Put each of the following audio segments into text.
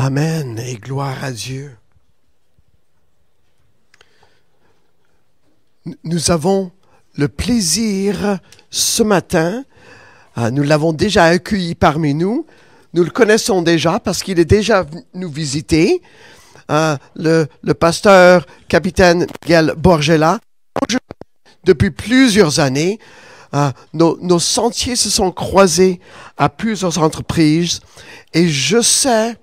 Amen et gloire à Dieu. Nous avons le plaisir ce matin, nous l'avons déjà accueilli parmi nous, nous le connaissons déjà parce qu'il est déjà venu nous visiter, le pasteur capitaine Miguel Borgella. Depuis plusieurs années, nos sentiers se sont croisés à plusieurs entreprises et je sais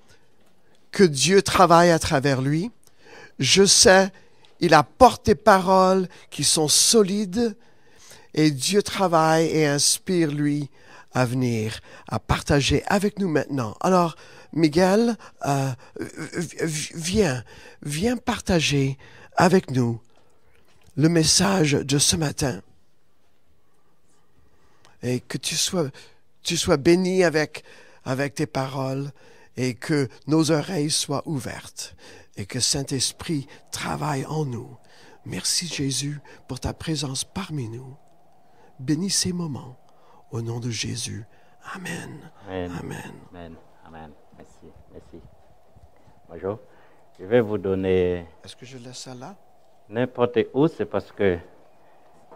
que Dieu travaille à travers lui. Je sais, il apporte des paroles qui sont solides et Dieu travaille et inspire lui à venir, à partager avec nous maintenant. Alors, Miguel, viens partager avec nous le message de ce matin. Et que tu sois béni avec tes paroles et que nos oreilles soient ouvertes et que Saint-Esprit travaille en nous. Merci Jésus pour ta présence parmi nous. Bénis ces moments au nom de Jésus. Amen. Amen. Amen. Amen. Amen. Merci. Merci. Bonjour. Je vais vous donner... Est-ce que je laisse ça là? N'importe où, c'est parce que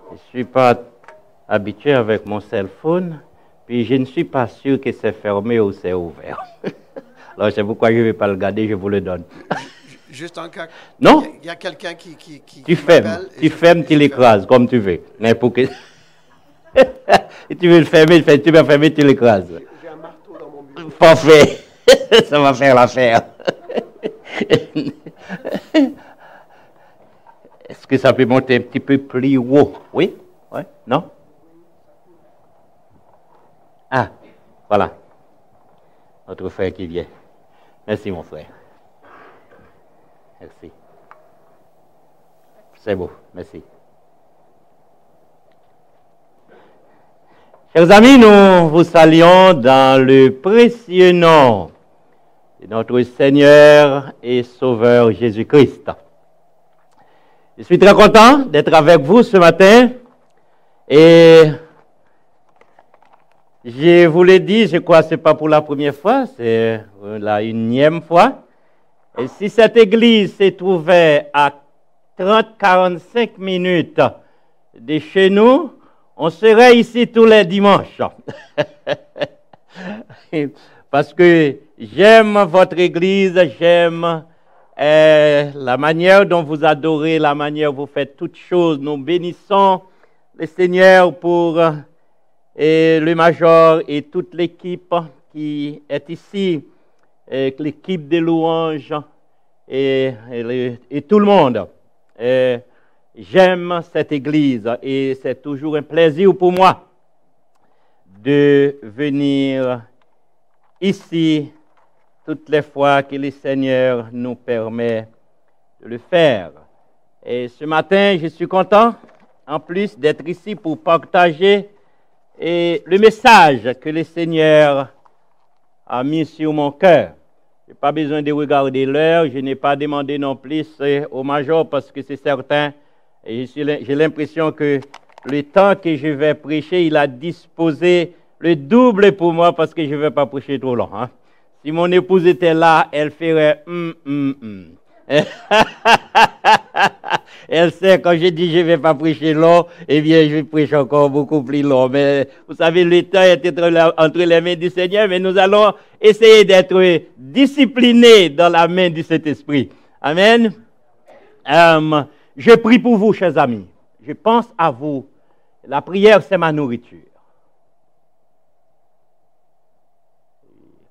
je ne suis pas habitué avec mon cell phone, puis je ne suis pas sûr que c'est fermé ou c'est ouvert. Alors c'est pourquoi je ne vais pas le garder, je vous le donne. Juste en cas... Non. Il y a quelqu'un qui Tu fermes, tu l'écrases comme tu veux. N'importe que... Si tu veux le fermer, tu vas fermer, tu l'écrases. J'ai un marteau dans mon bureau. Parfait. Ça va faire l'affaire. Est-ce que ça peut monter un petit peu plus haut? Oui? Oui? Non? Ah, voilà. Notre frère qui vient. Merci, mon frère. Merci. C'est beau. Merci. Chers amis, nous vous saluons dans le précieux nom de notre Seigneur et Sauveur Jésus-Christ. Je suis très content d'être avec vous ce matin et je vous l'ai dit, je crois que ce n'est pas pour la première fois, c'est la énième fois. Et si cette église se trouvait à 30-45 minutes de chez nous, on serait ici tous les dimanches. Parce que j'aime votre église, j'aime la manière dont vous adorez, la manière dont vous faites toutes choses. Nous bénissons le Seigneur pour le major et toute l'équipe qui est ici, l'équipe de louanges et tout le monde. J'aime cette église et c'est toujours un plaisir pour moi de venir ici toutes les fois que le Seigneur nous permet de le faire. Et ce matin, je suis content en plus d'être ici pour partager le message que le Seigneur a mis sur mon cœur. Je n'ai pas besoin de regarder l'heure, je n'ai pas demandé non plus au major parce que c'est certain. Et j'ai l'impression que le temps que je vais prêcher, il a disposé le double pour moi parce que je ne vais pas prêcher trop long. Hein. Si mon épouse était là, elle ferait Elle sait quand je dis je ne vais pas prêcher long, eh bien je prêche encore beaucoup plus long. Mais vous savez, le temps est entre les mains du Seigneur, mais nous allons essayer d'être disciplinés dans la main du Saint-Esprit. Amen. Je prie pour vous, chers amis. Je pense à vous. La prière, c'est ma nourriture.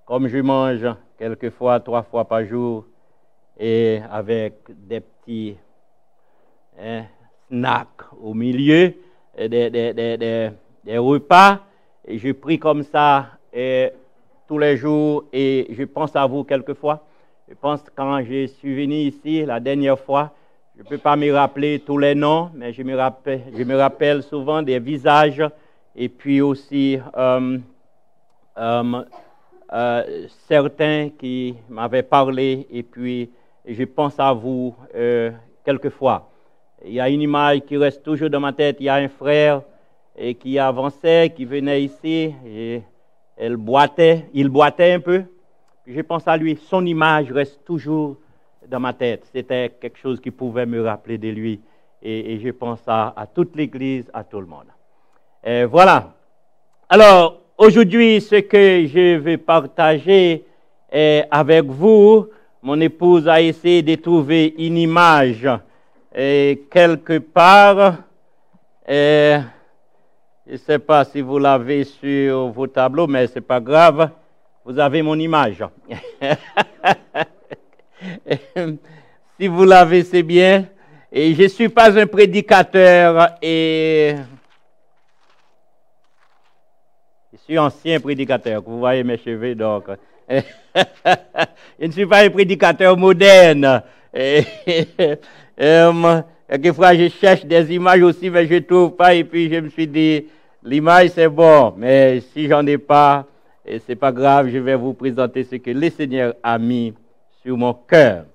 Comme je mange quelquefois 3 fois par jour et avec des petits snacks au milieu, des repas, et je prie comme ça tous les jours et je pense à vous quelquefois. Je pense quand je suis venu ici la dernière fois, je ne peux pas me rappeler tous les noms, mais je me rappelle souvent des visages et puis aussi certains qui m'avaient parlé et puis je pense à vous quelquefois. Il y a une image qui reste toujours dans ma tête. Il y a un frère qui avançait, qui venait ici et il boitait un peu. je pense à lui, son image reste toujours dans ma tête. C'était quelque chose qui pouvait me rappeler de lui. Et je pense à toute l'Église, à tout le monde. Et voilà. Alors, aujourd'hui, ce que je vais partager avec vous, mon épouse a essayé de trouver une image quelque part. Je ne sais pas si vous l'avez sur vos tableaux, mais ce n'est pas grave. Vous avez mon image. Si vous l'avez, c'est bien. Et je ne suis pas un prédicateur et je suis ancien prédicateur. Vous voyez mes cheveux, donc. Je ne suis pas un prédicateur moderne. Quelquefois, je cherche des images aussi, mais je ne trouve pas. Et puis, je me suis dit, l'image, c'est bon. Mais si j'en ai pas, ce n'est pas grave. Je vais vous présenter ce que le Seigneur a mis sur mon cœur.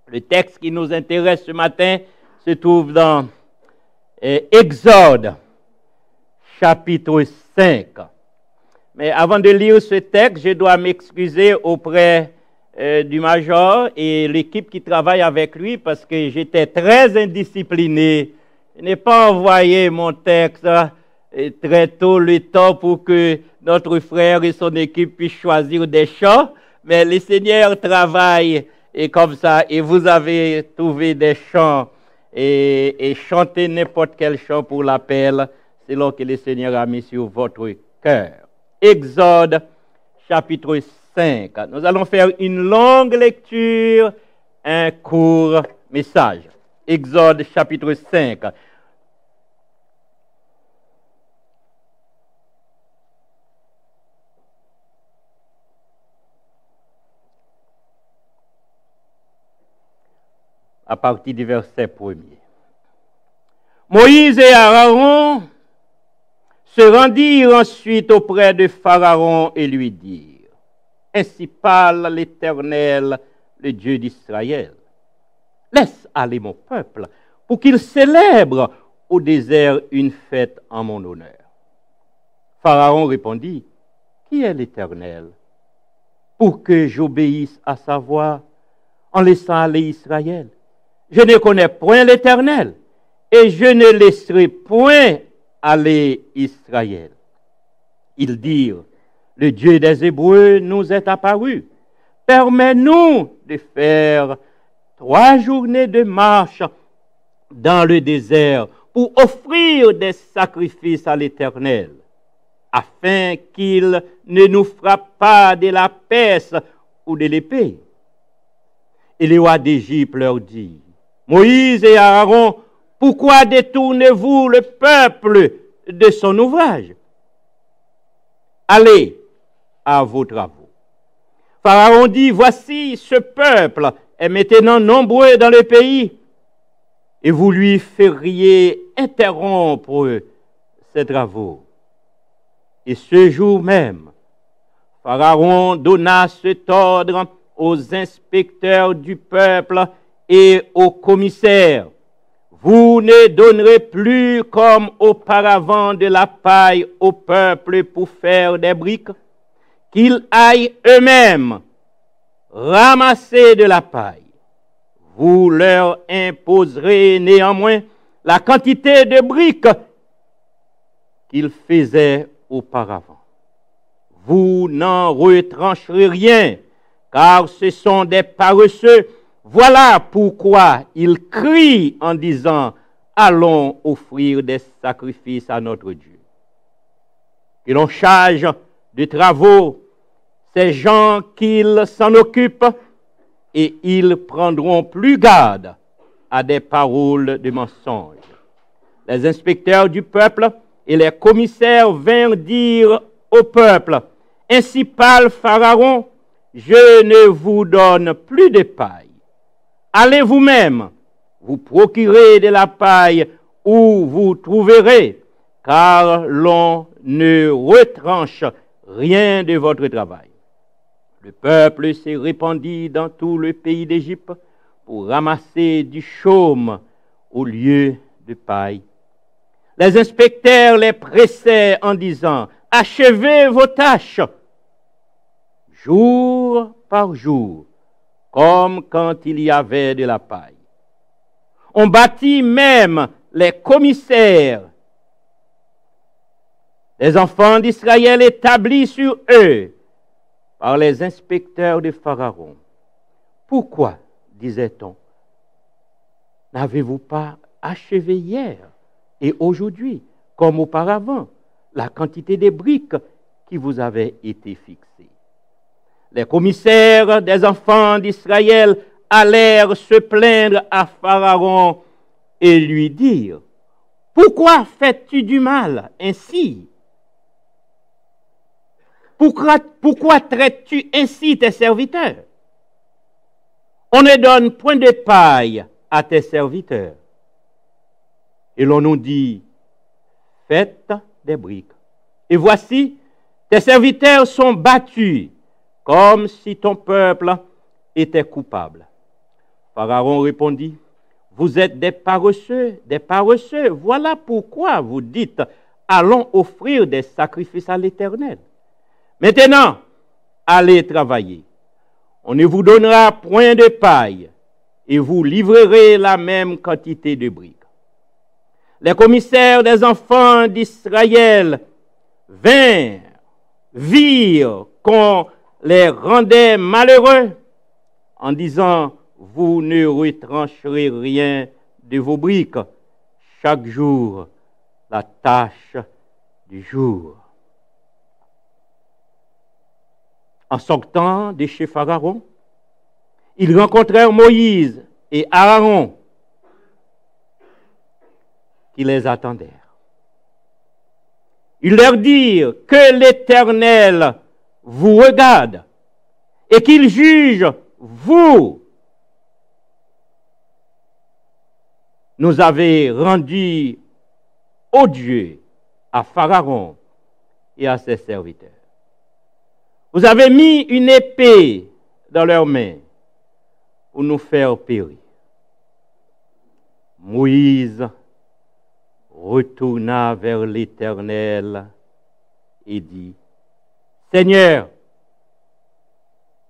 Le texte qui nous intéresse ce matin se trouve dans Exode, chapitre 5. Mais avant de lire ce texte, je dois m'excuser auprès du major et l'équipe qui travaille avec lui parce que j'étais très indiscipliné. Je n'ai pas envoyé mon texte très tôt le temps pour que notre frère et son équipe puissent choisir des chants, mais le Seigneur travaille et comme ça, et vous avez trouvé des chants et chanter n'importe quel chant pour l'appel, selon que le Seigneur a mis sur votre cœur. Exode, chapitre 5. Nous allons faire une longue lecture, un court message. Exode, chapitre 5. À partir du verset 1er. Moïse et Aaron se rendirent ensuite auprès de Pharaon et lui dirent, « Ainsi parle l'Éternel, le Dieu d'Israël. Laisse aller mon peuple pour qu'il célèbre au désert une fête en mon honneur. » Pharaon répondit, « Qui est l'Éternel pour que j'obéisse à sa voix en laissant aller Israël? Je ne connais point l'Éternel, et je ne laisserai point aller Israël. » Ils dirent, « Le Dieu des Hébreux nous est apparu. Permets-nous de faire 3 journées de marche dans le désert pour offrir des sacrifices à l'Éternel, afin qu'il ne nous frappe pas de la peste ou de l'épée. » Et le roi d'Égypte leur dit, « Moïse et Aaron, pourquoi détournez-vous le peuple de son ouvrage? Allez à vos travaux. » Pharaon dit, « Voici ce peuple est maintenant nombreux dans le pays, et vous lui feriez interrompre ses travaux. » Et ce jour même, Pharaon donna cet ordre aux inspecteurs du peuple et aux commissaires. « Vous ne donnerez plus comme auparavant de la paille au peuple pour faire des briques, qu'ils aillent eux-mêmes ramasser de la paille. Vous leur imposerez néanmoins la quantité de briques qu'ils faisaient auparavant. Vous n'en retrancherez rien, car ce sont des paresseux. Voilà pourquoi ils crient en disant, « Allons offrir des sacrifices à notre Dieu. » Que l'on charge de travaux ces gens qu'ils s'en occupent, et ils prendront plus garde à des paroles de mensonge. Les inspecteurs du peuple et les commissaires vinrent dire au peuple, « Ainsi parle Pharaon, je ne vous donne plus de paille. Allez vous-même, vous procurer de la paille où vous trouverez, car l'on ne retranche rien de votre travail. » Le peuple se répandit dans tout le pays d'Égypte pour ramasser du chaume au lieu de paille. Les inspecteurs les pressaient en disant, « Achevez vos tâches. » Jour par jour, comme quand il y avait de la paille. On bâtit même les commissaires des enfants d'Israël établis sur eux par les inspecteurs de Pharaon. Pourquoi, disait-on, n'avez-vous pas achevé hier et aujourd'hui, comme auparavant, la quantité de briques qui vous avait été fixée? Les commissaires des enfants d'Israël allèrent se plaindre à Pharaon et lui dire: pourquoi fais-tu du mal ainsi? Pourquoi traites-tu ainsi tes serviteurs? On ne donne point de paille à tes serviteurs. Et l'on nous dit: faites des briques. Et voici, tes serviteurs sont battus, comme si ton peuple était coupable. Pharaon répondit: vous êtes des paresseux, voilà pourquoi vous dites: allons offrir des sacrifices à l'Éternel. Maintenant, allez travailler. On ne vous donnera point de paille, et vous livrerez la même quantité de briques. Les commissaires des enfants d'Israël virent qu'on les rendait malheureux en disant: vous ne retrancherez rien de vos briques, chaque jour la tâche du jour. En sortant de chez Pharaon, ils rencontrèrent Moïse et Aaron qui les attendèrent. Ils leur dirent: que l'Éternel vous regarde et qu'il juge vous. Nous avez rendu odieux à Pharaon et à ses serviteurs. Vous avez mis une épée dans leurs mains pour nous faire périr. Moïse retourna vers l'Éternel et dit: Seigneur,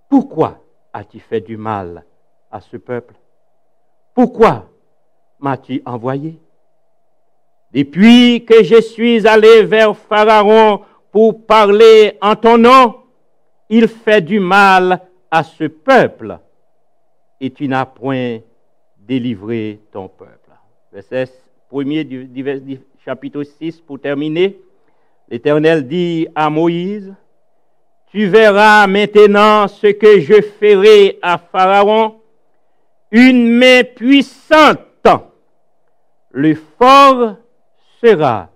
pourquoi as-tu fait du mal à ce peuple? Pourquoi m'as-tu envoyé? Depuis que je suis allé vers Pharaon pour parler en ton nom, il fait du mal à ce peuple et tu n'as point délivré ton peuple. Verset 1er du chapitre 6 pour terminer. L'Éternel dit à Moïse: tu verras maintenant ce que je ferai à Pharaon, une main puissante. Le fort sera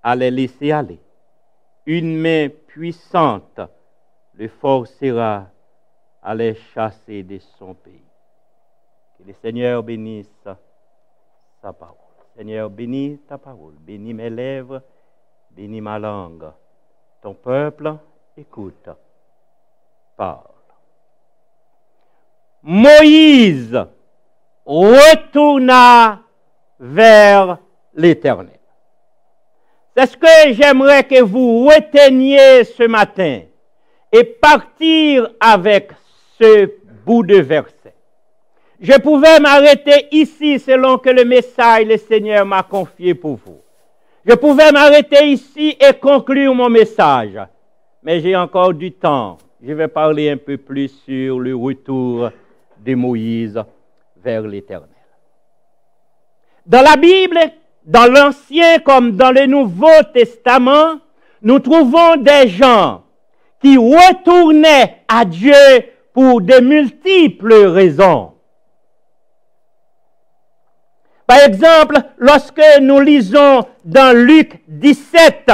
à les laisser aller. Une main puissante. Le fort sera à les chasser de son pays. Que le Seigneur bénisse sa parole. Seigneur, bénis ta parole. Bénis mes lèvres. Bénis ma langue. Ton peuple écoute. Parle. Moïse retourna vers l'Éternel. C'est ce que j'aimerais que vous reteniez ce matin et partir avec ce bout de verset. Je pouvais m'arrêter ici selon que le message le Seigneur m'a confié pour vous. Je pouvais m'arrêter ici et conclure mon message. Mais j'ai encore du temps. Je vais parler un peu plus sur le retour de Moïse vers l'Éternel. Dans la Bible, dans l'Ancien comme dans le Nouveau Testament, nous trouvons des gens qui retournaient à Dieu pour de multiples raisons. Par exemple, lorsque nous lisons dans Luc 17,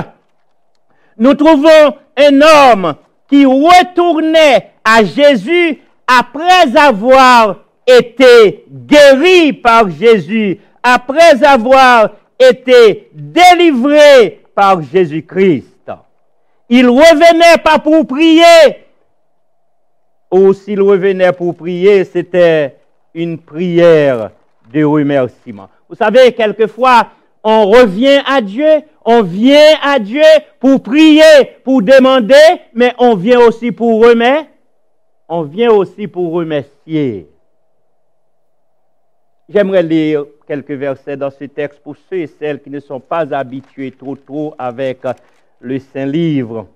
nous trouvons un homme qui retournait à Jésus après avoir été guéri par Jésus, après avoir été délivré par Jésus-Christ. Il revenait pas pour prier, ou s'il revenait pour prier, c'était une prière de remerciement. Vous savez, quelquefois, on revient à Dieu, on vient à Dieu pour prier, pour demander, mais on vient aussi pour remettre. on vient aussi pour remercier. J'aimerais lire quelques versets dans ce texte pour ceux et celles qui ne sont pas habitués trop avec le Saint-Livre,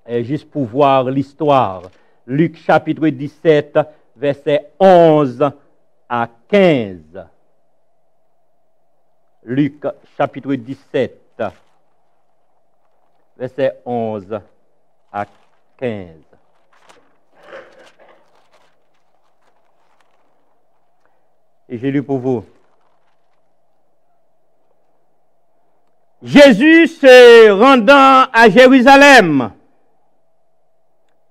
juste pour voir l'histoire. Luc chapitre 17, versets 11 à 15. Luc chapitre 17, versets 11 à 15. Et j'ai lu pour vous. Jésus se rendant à Jérusalem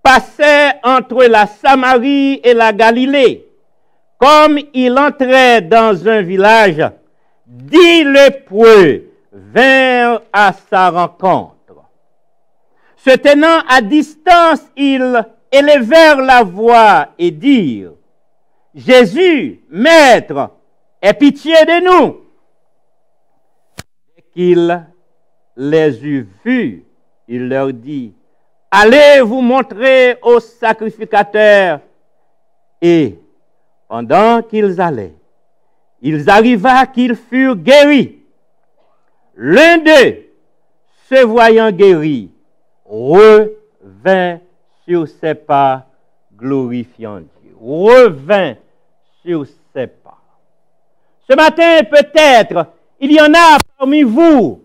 passait entre la Samarie et la Galilée. Comme il entrait dans un village, 10 lépreux vinrent à sa rencontre. Se tenant à distance, ils élevèrent la voix et dirent: Jésus, Maître, aie pitié de nous. Dès qu'il les eut vus, il leur dit: Allez vous montrer au sacrificateur. Et pendant qu'ils allaient, il arriva qu'ils furent guéris. L'un d'eux, se voyant guéri, revint sur ses pas, glorifiant Dieu. Revint sur ses pas. Ce matin, peut-être, il y en a parmi vous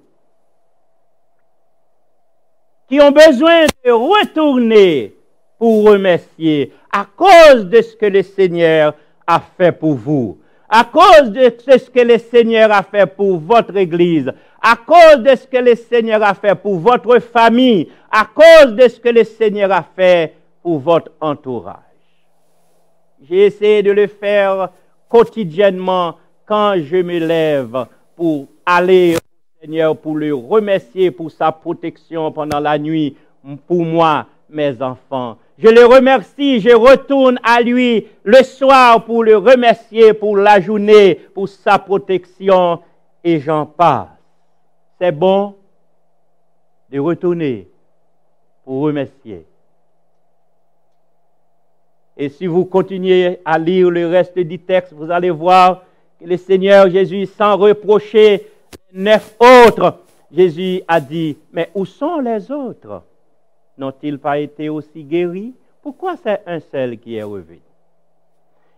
qui ont besoin de retourner pour remercier à cause de ce que le Seigneur a fait pour vous, à cause de ce que le Seigneur a fait pour votre Église, à cause de ce que le Seigneur a fait pour votre famille, à cause de ce que le Seigneur a fait pour votre entourage. J'ai essayé de le faire quotidiennement quand je me lève pour aller au Seigneur, pour le remercier pour sa protection pendant la nuit, pour moi, mes enfants. Je le remercie, je retourne à lui le soir pour le remercier pour la journée, pour sa protection, et j'en passe. C'est bon de retourner pour remercier. Et si vous continuez à lire le reste du texte, vous allez voir que le Seigneur Jésus, sans reprocher les 9 autres, Jésus a dit: mais où sont les autres? N'ont-ils pas été aussi guéris? Pourquoi c'est un seul qui est revenu?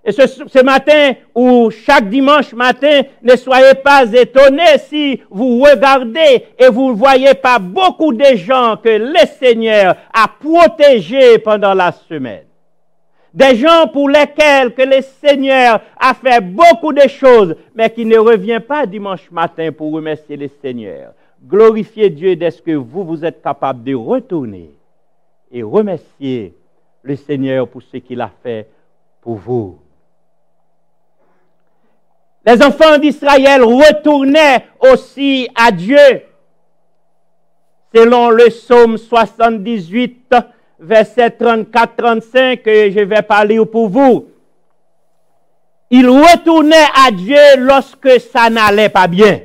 Et ce matin, ou chaque dimanche matin, ne soyez pas étonnés si vous regardez et vous ne voyez pas beaucoup de gens que le Seigneur a protégés pendant la semaine. Des gens pour lesquels que le Seigneur a fait beaucoup de choses, mais qui ne revient pas dimanche matin pour remercier le Seigneur. Glorifiez Dieu dès ce que vous êtes capable de retourner et remercier le Seigneur pour ce qu'il a fait pour vous. Les enfants d'Israël retournaient aussi à Dieu. Selon le psaume 78, verset 34-35, que je vais pas lire pour vous. Ils retournaient à Dieu lorsque ça n'allait pas bien.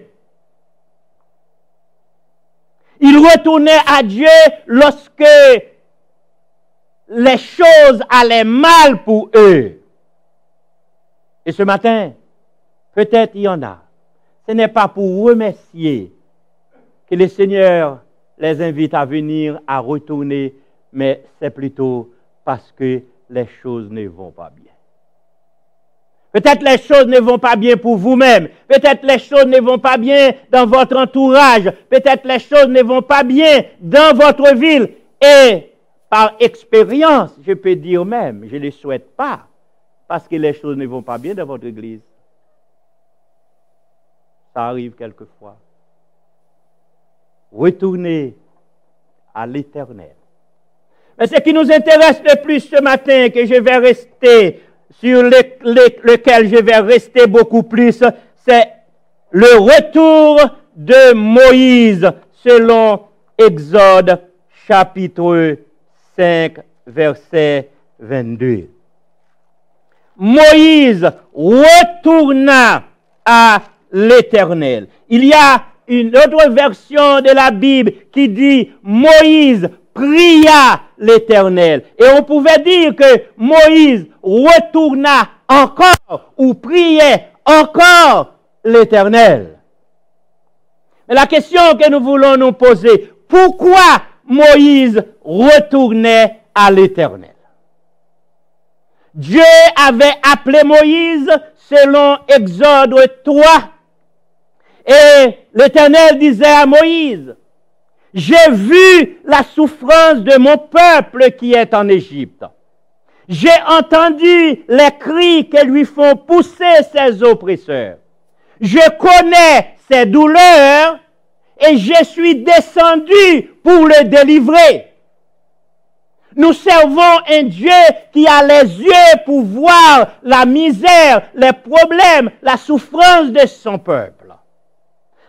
Ils retournaient à Dieu lorsque les choses allaient mal pour eux. Et ce matin, peut-être il y en a. Ce n'est pas pour remercier que le Seigneur les invite à venir, à retourner, mais c'est plutôt parce que les choses ne vont pas bien. Peut-être les choses ne vont pas bien pour vous-même. Peut-être les choses ne vont pas bien dans votre entourage. Peut-être les choses ne vont pas bien dans votre ville. Et par expérience, je peux dire même, je ne le souhaite pas, parce que les choses ne vont pas bien dans votre église. Ça arrive quelquefois. Retournez à l'Éternel. Mais ce qui nous intéresse le plus ce matin, que je vais rester, sur lequel je vais rester beaucoup plus, c'est le retour de Moïse selon Exode chapitre 5, verset 22. Moïse retourna à l'Éternel. Il y a une autre version de la Bible qui dit Moïse pria l'Éternel. Et on pouvait dire que Moïse retourna encore ou priait encore l'Éternel. Mais la question que nous voulons nous poser, pourquoi Moïse retournait à l'Éternel? Dieu avait appelé Moïse selon Exode 3. Et l'Éternel disait à Moïse, « J'ai vu la souffrance de mon peuple qui est en Égypte. J'ai entendu les cris que lui font pousser ses oppresseurs. Je connais ses douleurs et je suis descendu pour le délivrer. » Nous servons un Dieu qui a les yeux pour voir la misère, les problèmes, la souffrance de son peuple.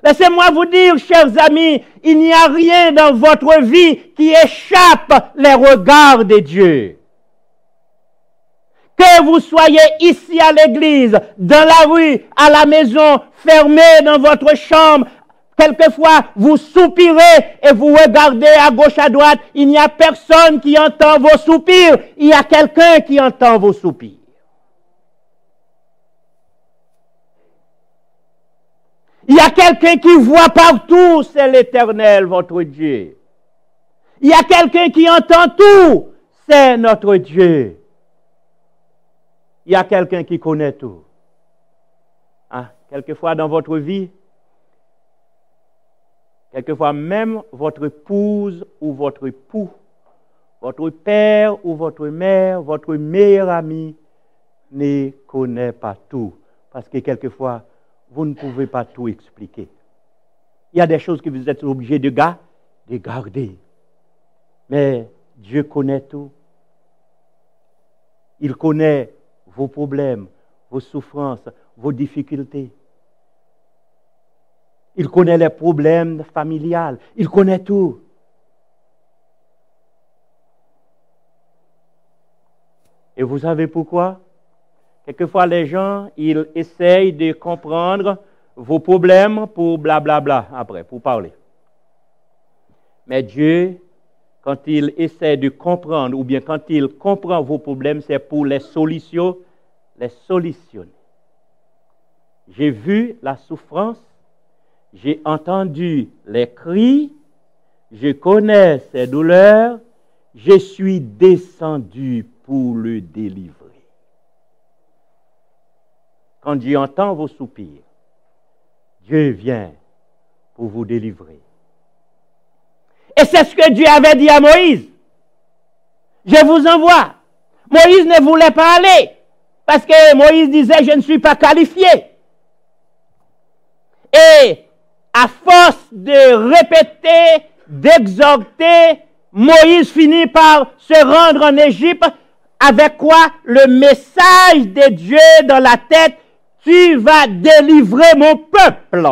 Laissez-moi vous dire, chers amis, il n'y a rien dans votre vie qui échappe les regards de Dieu. Que vous soyez ici à l'église, dans la rue, à la maison, fermé dans votre chambre, quelquefois, vous soupirez et vous regardez à gauche, à droite. Il n'y a personne qui entend vos soupirs. Il y a quelqu'un qui entend vos soupirs. Il y a quelqu'un qui voit partout, c'est l'Éternel, votre Dieu. Il y a quelqu'un qui entend tout, c'est notre Dieu. Il y a quelqu'un qui connaît tout. Hein? Quelquefois dans votre vie, quelquefois même votre épouse ou votre époux, votre père ou votre mère, votre meilleur ami ne connaît pas tout. Parce que quelquefois, vous ne pouvez pas tout expliquer. Il y a des choses que vous êtes obligés de garder. Mais Dieu connaît tout. Il connaît vos problèmes, vos souffrances, vos difficultés. Il connaît les problèmes familiales. Il connaît tout. Et vous savez pourquoi? Quelquefois, les gens, ils essayent de comprendre vos problèmes pour blablabla, après, pour parler. Mais Dieu, quand il essaie de comprendre, ou bien quand il comprend vos problèmes, c'est pour les solutionner. J'ai vu la souffrance, j'ai entendu les cris, je connais ses douleurs, je suis descendu pour le délivrer. Quand Dieu entend vos soupirs, Dieu vient pour vous délivrer. Et c'est ce que Dieu avait dit à Moïse. Je vous envoie. Moïse ne voulait pas aller parce que Moïse disait, je ne suis pas qualifié. Et à force de répéter, d'exhorter, Moïse finit par se rendre en Égypte avec quoi? Le message de Dieu dans la tête, tu vas délivrer mon peuple.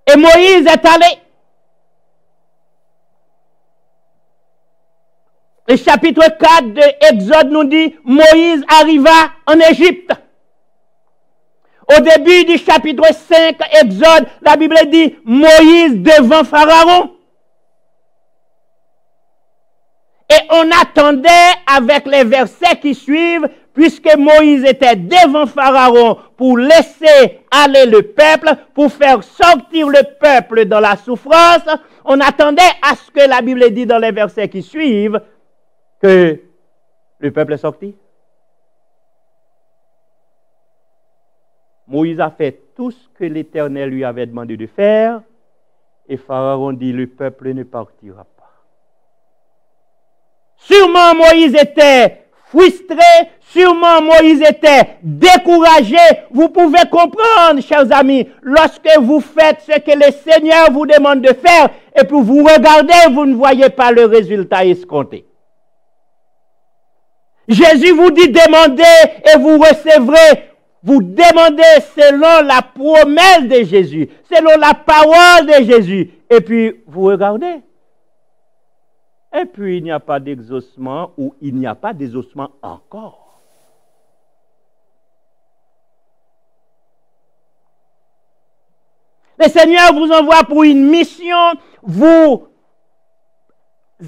Et Moïse est allé. Le chapitre 4 de Exode nous dit, Moïse arriva en Égypte. Au début du chapitre 5 Exode, la Bible dit, Moïse devant Pharaon. Et on attendait avec les versets qui suivent, puisque Moïse était devant Pharaon pour laisser aller le peuple, pour faire sortir le peuple dans la souffrance, on attendait à ce que la Bible dit dans les versets qui suivent, que le peuple est sorti. Moïse a fait tout ce que l'Éternel lui avait demandé de faire, et Pharaon dit, le peuple ne partira pas. Sûrement Moïse était frustré, sûrement Moïse était découragé. Vous pouvez comprendre, chers amis, lorsque vous faites ce que le Seigneur vous demande de faire, et puis vous regardez, vous ne voyez pas le résultat escompté. Jésus vous dit demandez et vous recevrez. Vous demandez selon la promesse de Jésus, selon la parole de Jésus. Et puis, vous regardez. Et puis, il n'y a pas d'exaucement ou il n'y a pas d'exaucement encore. Le Seigneur vous envoie pour une mission, vous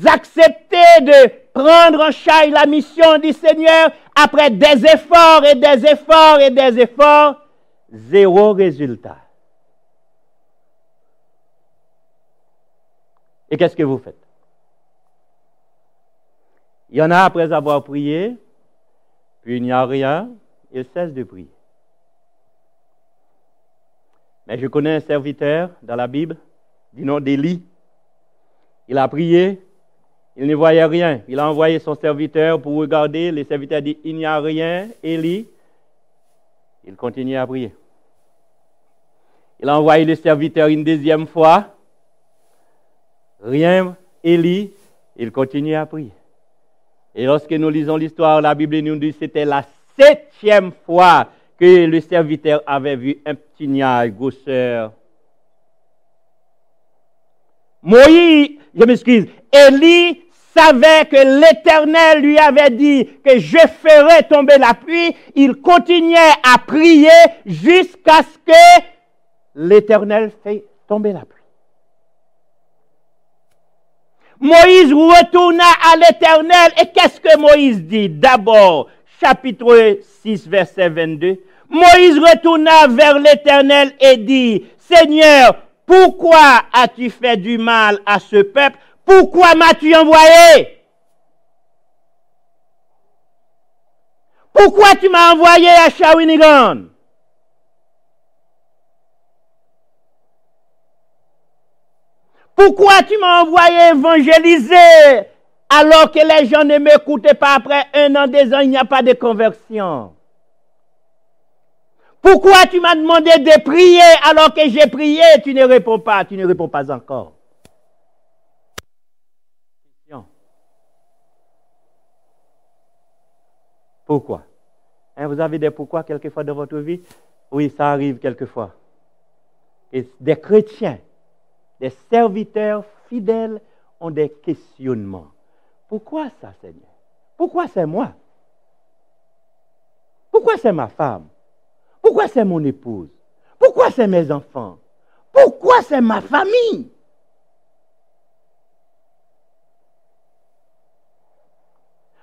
accepté de prendre en charge la mission du Seigneur après des efforts et des efforts et des efforts, zéro résultat. Et qu'est-ce que vous faites? Il y en a après avoir prié, puis il n'y a rien, il cesse de prier. Mais je connais un serviteur dans la Bible, du nom d'Élie. Il a prié, il ne voyait rien. Il a envoyé son serviteur pour regarder. Le serviteur dit, il n'y a rien, Élie. Il continue à prier. Il a envoyé le serviteur une deuxième fois. Rien, Élie. Il continue à prier. Et lorsque nous lisons l'histoire, la Bible nous dit que c'était la 7e fois que le serviteur avait vu un petit nuage grosseur. Moïse, je m'excuse, Élie savait que l'Éternel lui avait dit que je ferai tomber la pluie. Il continuait à prier jusqu'à ce que l'Éternel fait tomber la pluie. Moïse retourna à l'Éternel et qu'est-ce que Moïse dit? D'abord, chapitre 6, verset 22. Moïse retourna vers l'Éternel et dit, Seigneur, pourquoi as-tu fait du mal à ce peuple? Pourquoi m'as-tu envoyé? Pourquoi tu m'as envoyé à Shawinigan? Pourquoi tu m'as envoyé évangéliser alors que les gens ne m'écoutaient pas après 1 an, 2 ans, il n'y a pas de conversion? Pourquoi tu m'as demandé de prier alors que j'ai prié et tu ne réponds pas, tu ne réponds pas encore? Pourquoi? Vous avez des pourquoi quelquefois dans votre vie? Oui, ça arrive quelquefois. Et des chrétiens, des serviteurs fidèles ont des questionnements. Pourquoi ça, Seigneur? Pourquoi c'est moi? Pourquoi c'est ma femme? Pourquoi c'est mon épouse? Pourquoi c'est mes enfants? Pourquoi c'est ma famille?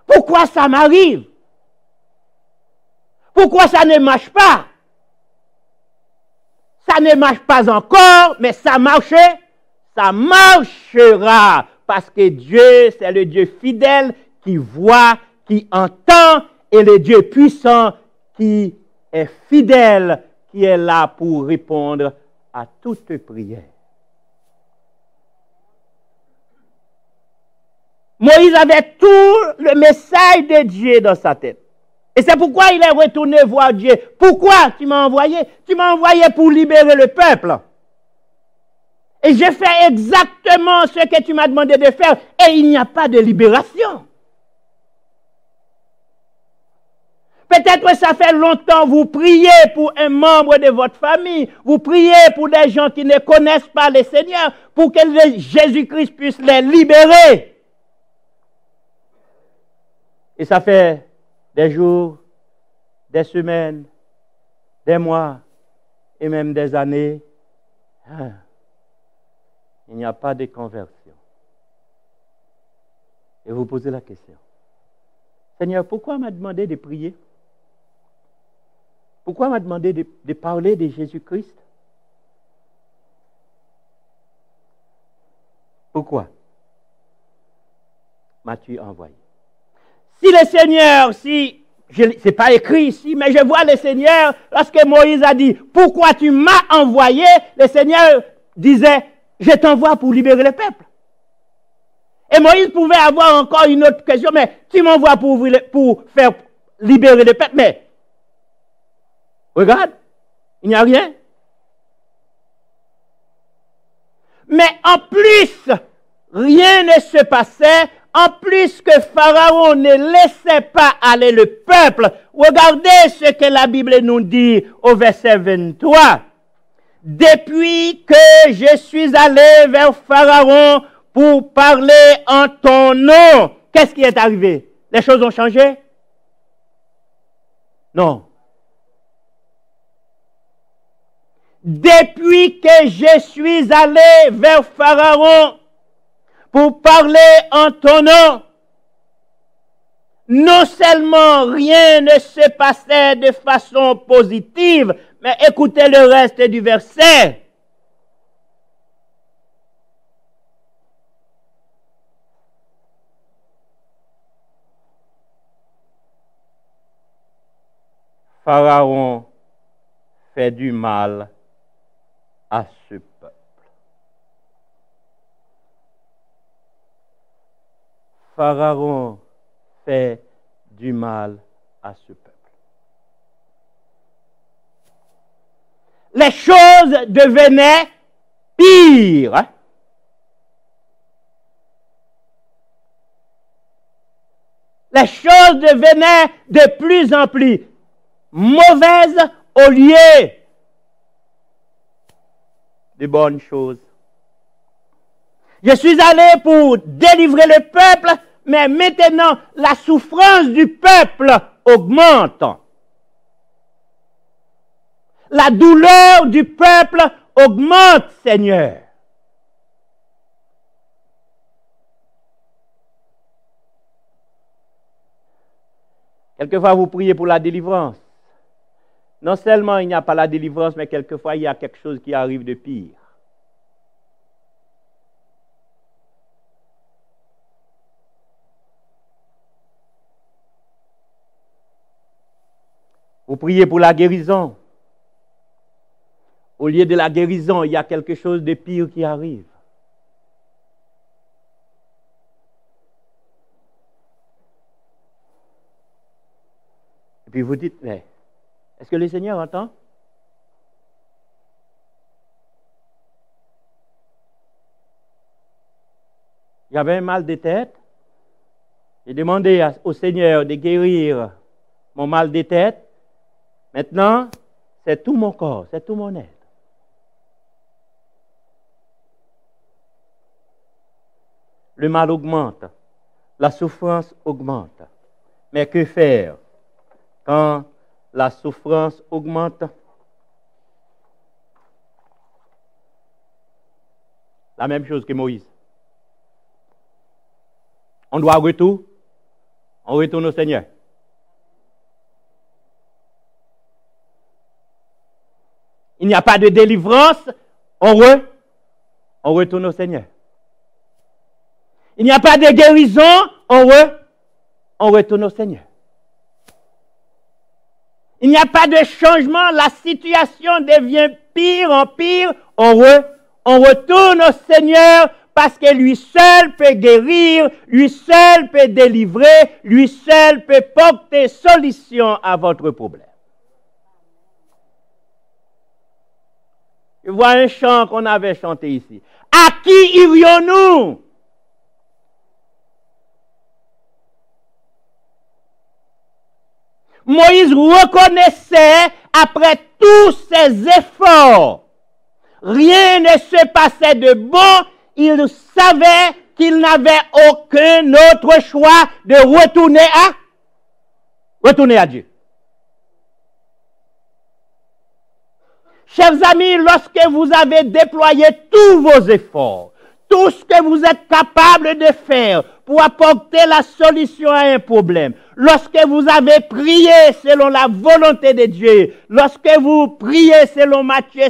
Pourquoi ça m'arrive? Pourquoi ça ne marche pas? Ça ne marche pas encore, mais ça marchait. Ça marchera parce que Dieu, c'est le Dieu fidèle qui voit, qui entend, et le Dieu puissant qui est fidèle, qui est là pour répondre à toute prière. Moïse avait tout le message de Dieu dans sa tête. Et c'est pourquoi il est retourné voir Dieu. Pourquoi tu m'as envoyé? Tu m'as envoyé pour libérer le peuple. Et j'ai fait exactement ce que tu m'as demandé de faire. Et il n'y a pas de libération. Peut-être que ça fait longtemps, vous priez pour un membre de votre famille. Vous priez pour des gens qui ne connaissent pas le Seigneur. Pour que Jésus-Christ puisse les libérer. Et ça fait des jours, des semaines, des mois et même des années. Il n'y a pas de conversion. Et vous posez la question. Seigneur, pourquoi m'a demandé de prier? Pourquoi m'a demandé de parler de Jésus-Christ? Pourquoi m'as-tu envoyé? Si le Seigneur, c'est pas écrit ici, mais je vois le Seigneur, lorsque Moïse a dit, pourquoi tu m'as envoyé? Le Seigneur disait, je t'envoie pour libérer le peuple. Et Moïse pouvait avoir encore une autre question, mais tu m'envoies pour faire libérer le peuple. Mais, regarde, il n'y a rien. Mais en plus, rien ne se passait. En plus que Pharaon ne laissait pas aller le peuple. Regardez ce que la Bible nous dit au verset 23. Depuis que je suis allé vers Pharaon pour parler en ton nom, qu'est-ce qui est arrivé? Les choses ont changé? Non. Depuis que je suis allé vers Pharaon pour parler en ton nom. Non seulement rien ne se passait de façon positive, mais écoutez le reste du verset. Pharaon fait du mal à ce peuple. Pharaon fait du mal à ce peuple. Les choses devenaient pires. Les choses devenaient de plus en plus mauvaises au lieu de bonnes choses. Je suis allé pour délivrer le peuple, mais maintenant la souffrance du peuple augmente. La douleur du peuple augmente, Seigneur. Quelquefois, vous priez pour la délivrance. Non seulement il n'y a pas la délivrance, mais quelquefois, il y a quelque chose qui arrive de pire. Vous priez pour la guérison. Au lieu de la guérison, il y a quelque chose de pire qui arrive. Et puis vous dites, mais est-ce que le Seigneur entend? J'avais un mal de tête. J'ai demandé au Seigneur de guérir mon mal de tête. Maintenant, c'est tout mon corps, c'est tout mon être. Le mal augmente, la souffrance augmente. Mais que faire quand la souffrance augmente? La même chose que Moïse. On doit retourner. On retourne au Seigneur. Il n'y a pas de délivrance, on retourne au Seigneur. Il n'y a pas de guérison, on retourne au Seigneur. Il n'y a pas de changement, la situation devient pire en pire, on retourne au Seigneur parce que lui seul peut guérir, lui seul peut délivrer, lui seul peut porter solution à votre problème. Je vois un chant qu'on avait chanté ici. À qui irions-nous? Moïse reconnaissait, après tous ses efforts, rien ne se passait de bon. Il savait qu'il n'avait aucun autre choix de retourner à Dieu. Chers amis, lorsque vous avez déployé tous vos efforts, tout ce que vous êtes capable de faire pour apporter la solution à un problème, lorsque vous avez prié selon la volonté de Dieu, lorsque vous priez selon Matthieu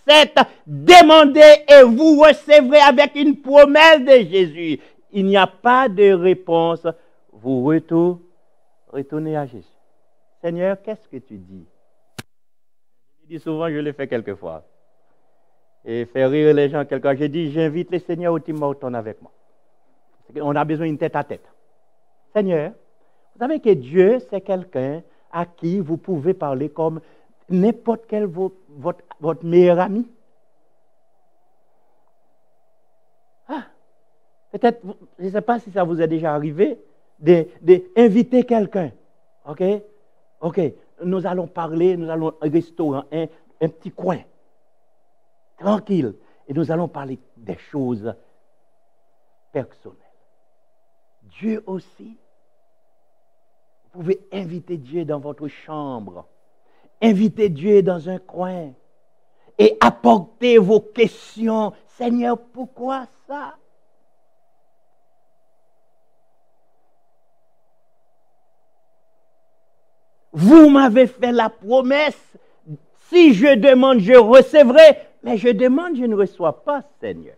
7, demandez et vous recevrez avec une promesse de Jésus. Il n'y a pas de réponse, vous retournez à Jésus. Seigneur, qu'est-ce que tu dis? Je dis souvent, je le fais quelquefois. Et faire rire les gens quelquefois. Je dis, j'invite le Seigneur au Tim Hortons avec moi. On a besoin d'une tête à tête. Seigneur, vous savez que Dieu, c'est quelqu'un à qui vous pouvez parler comme n'importe quel votre meilleur ami. Peut-être, je ne sais pas si ça vous est déjà arrivé, d'inviter quelqu'un. OK, nous allons parler, nous allons à un restaurant, un petit coin, tranquille, et nous allons parler des choses personnelles. Dieu aussi, vous pouvez inviter Dieu dans votre chambre, inviter Dieu dans un coin et apporter vos questions. Seigneur, pourquoi ça? Vous m'avez fait la promesse. Si je demande, je recevrai. Mais je demande, je ne reçois pas, Seigneur.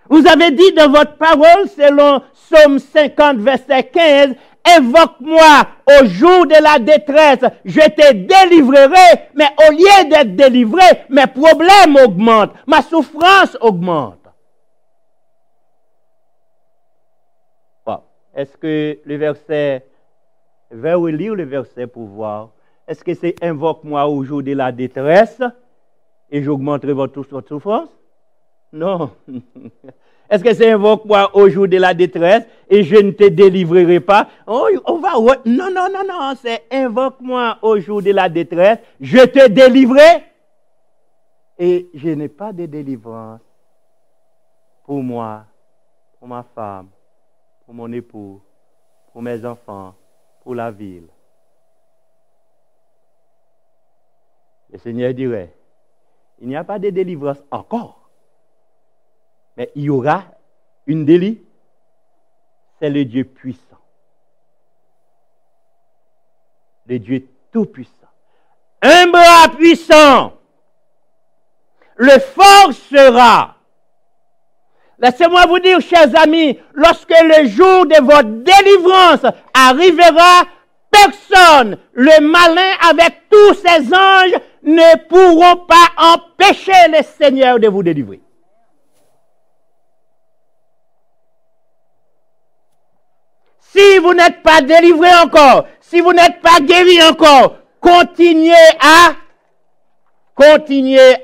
Vous avez dit dans votre parole, selon Psaume 50, verset 15, invoque-moi au jour de la détresse, je te délivrerai, mais au lieu d'être délivré, mes problèmes augmentent, ma souffrance augmente. Bon. Est-ce que le verset, je vais relire le verset pour voir, est-ce que c'est invoque-moi au jour de la détresse et j'augmenterai votre souffrance? Non. Est-ce que c'est invoque-moi au jour de la détresse et je ne te délivrerai pas? Oh, non, c'est invoque-moi au jour de la détresse, je te délivrerai et je n'ai pas de délivrance pour moi, pour ma femme, pour mon époux, pour mes enfants, pour la ville. Le Seigneur dirait, il n'y a pas de délivrance encore. Mais il y aura une délivrance. C'est le Dieu puissant. Le Dieu tout-puissant. Un bras puissant. Le fort sera. Laissez-moi vous dire, chers amis, lorsque le jour de votre délivrance arrivera, personne, le malin avec tous ses anges, ne pourront pas empêcher le Seigneur de vous délivrer. Si vous n'êtes pas délivré encore, si vous n'êtes pas guéri encore, continuez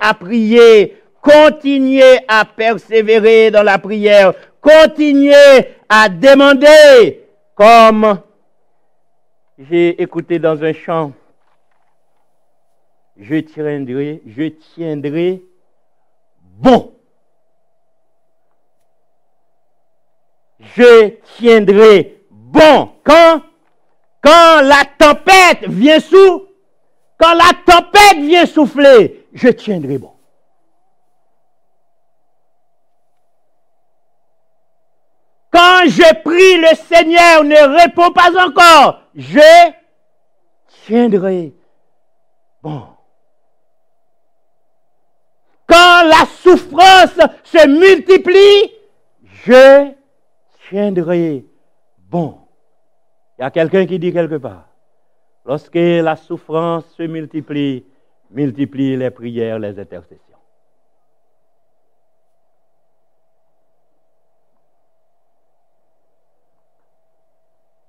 à prier, continuez à persévérer dans la prière, continuez à demander, comme j'ai écouté dans un chant, je tiendrai bon. Je tiendrai bon. Quand la tempête vient quand la tempête vient souffler, je tiendrai bon. Quand je prie, le Seigneur ne répond pas encore, je tiendrai bon. Quand la souffrance se multiplie, je tiendrai bon. Il y a quelqu'un qui dit quelque part, lorsque la souffrance se multiplie, multiplie les prières, les intercessions.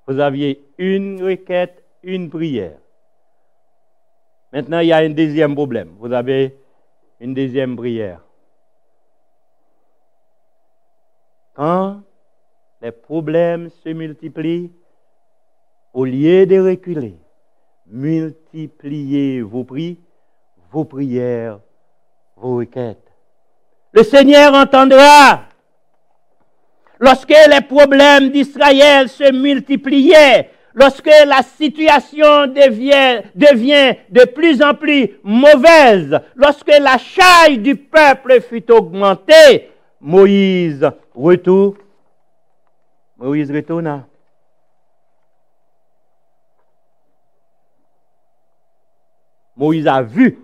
Vous aviez une requête, une prière. Maintenant, il y a un deuxième problème. Vous avez une deuxième prière. Quand les problèmes se multiplient, au lieu de reculer, multipliez vos prières, vos requêtes. Le Seigneur entendra. Lorsque les problèmes d'Israël se multipliaient, lorsque la situation devient de plus en plus mauvaise, lorsque la charge du peuple fut augmentée, Moïse retourna. Moïse a vu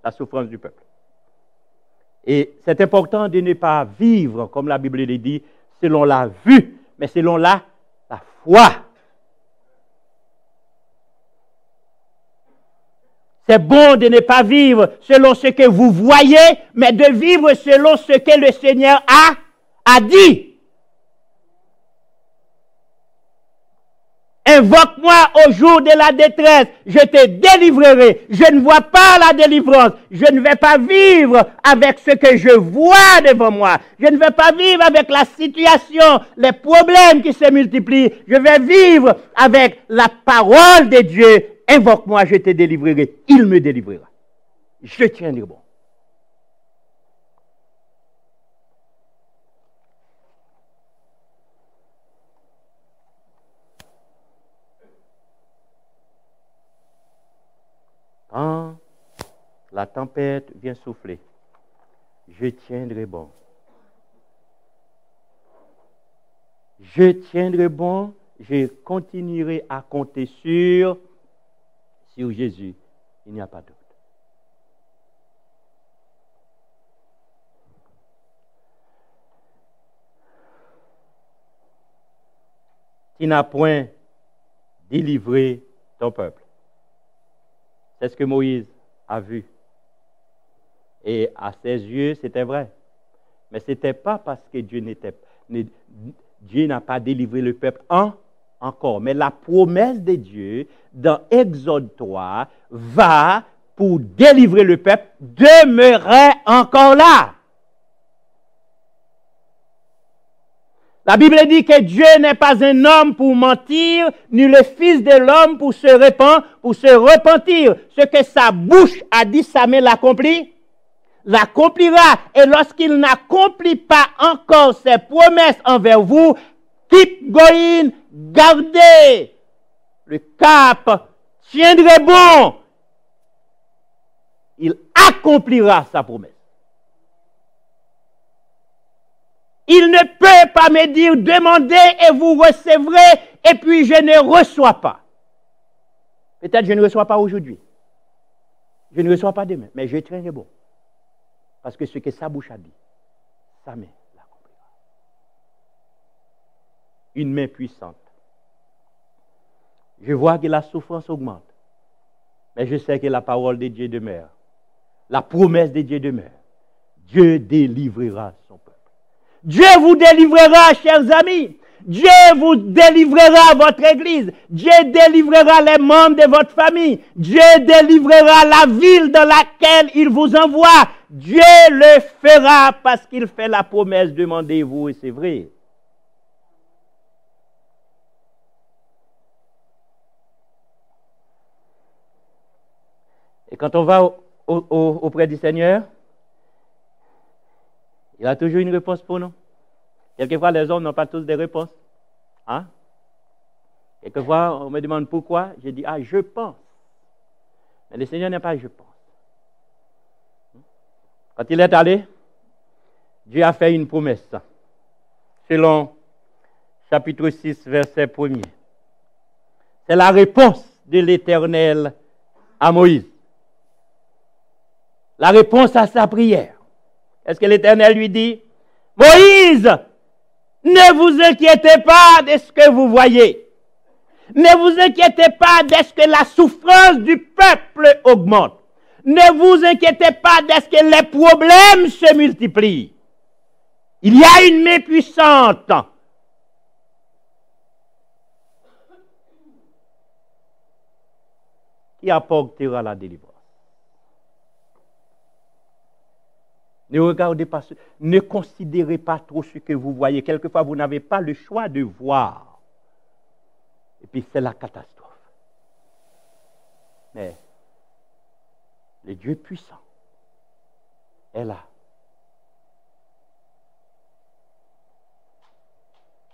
la souffrance du peuple. Et c'est important de ne pas vivre, comme la Bible le dit, selon la vue, mais selon la foi. C'est bon de ne pas vivre selon ce que vous voyez, mais de vivre selon ce que le Seigneur a dit. Invoque-moi au jour de la détresse, je te délivrerai. Je ne vois pas la délivrance. Je ne vais pas vivre avec ce que je vois devant moi. Je ne vais pas vivre avec la situation, les problèmes qui se multiplient. Je vais vivre avec la parole de Dieu. Invoque-moi, je te délivrerai. Il me délivrera. Je tiendrai bon. Quand la tempête vient souffler, je tiendrai bon. Je tiendrai bon, je continuerai à compter sur Jésus. Il n'y a pas d'autre. Tu n'as point délivré ton peuple. C'est ce que Moïse a vu. Et à ses yeux, c'était vrai. Mais ce n'était pas parce que Dieu n'a pas délivré le peuple encore. Mais la promesse de Dieu, dans Exode 3, va, pour délivrer le peuple, demeurer encore là. La Bible dit que Dieu n'est pas un homme pour mentir, ni le Fils de l'homme pour se repentir. Ce que sa bouche a dit, sa main l'accomplira. Et lorsqu'il n'accomplit pas encore ses promesses envers vous, keep going, gardez le cap, tiendrez bon. Il accomplira sa promesse. Il ne peut pas me dire, demandez et vous recevrez, et puis je ne reçois pas. Peut-être je ne reçois pas aujourd'hui. Je ne reçois pas demain, mais je tiendrai bon. Parce que ce que sa bouche a dit, sa main l'accomplira. Une main puissante. Je vois que la souffrance augmente, mais je sais que la parole de Dieu demeure. La promesse de Dieu demeure. Dieu délivrera son peuple. Dieu vous délivrera, chers amis. Dieu vous délivrera votre église. Dieu délivrera les membres de votre famille. Dieu délivrera la ville dans laquelle il vous envoie. Dieu le fera parce qu'il fait la promesse. Demandez-vous et c'est vrai. Et quand on va auprès du Seigneur, il a toujours une réponse pour nous. Quelquefois, les hommes n'ont pas tous des réponses. Hein? Quelquefois, on me demande pourquoi. Je dis, je pense. Mais le Seigneur n'est pas je pense. Quand il est allé, Dieu a fait une promesse. Selon chapitre 6, verset 1er. C'est la réponse de l'Éternel à Moïse. La réponse à sa prière. Est-ce que l'Éternel lui dit, Moïse, ne vous inquiétez pas de ce que vous voyez. Ne vous inquiétez pas de ce que la souffrance du peuple augmente. Ne vous inquiétez pas de ce que les problèmes se multiplient. Il y a une main puissante qui apportera la délivrance. Ne regardez pas, ne considérez pas trop ce que vous voyez. Quelquefois, vous n'avez pas le choix de voir. Et puis, c'est la catastrophe. Mais le Dieu puissant est là.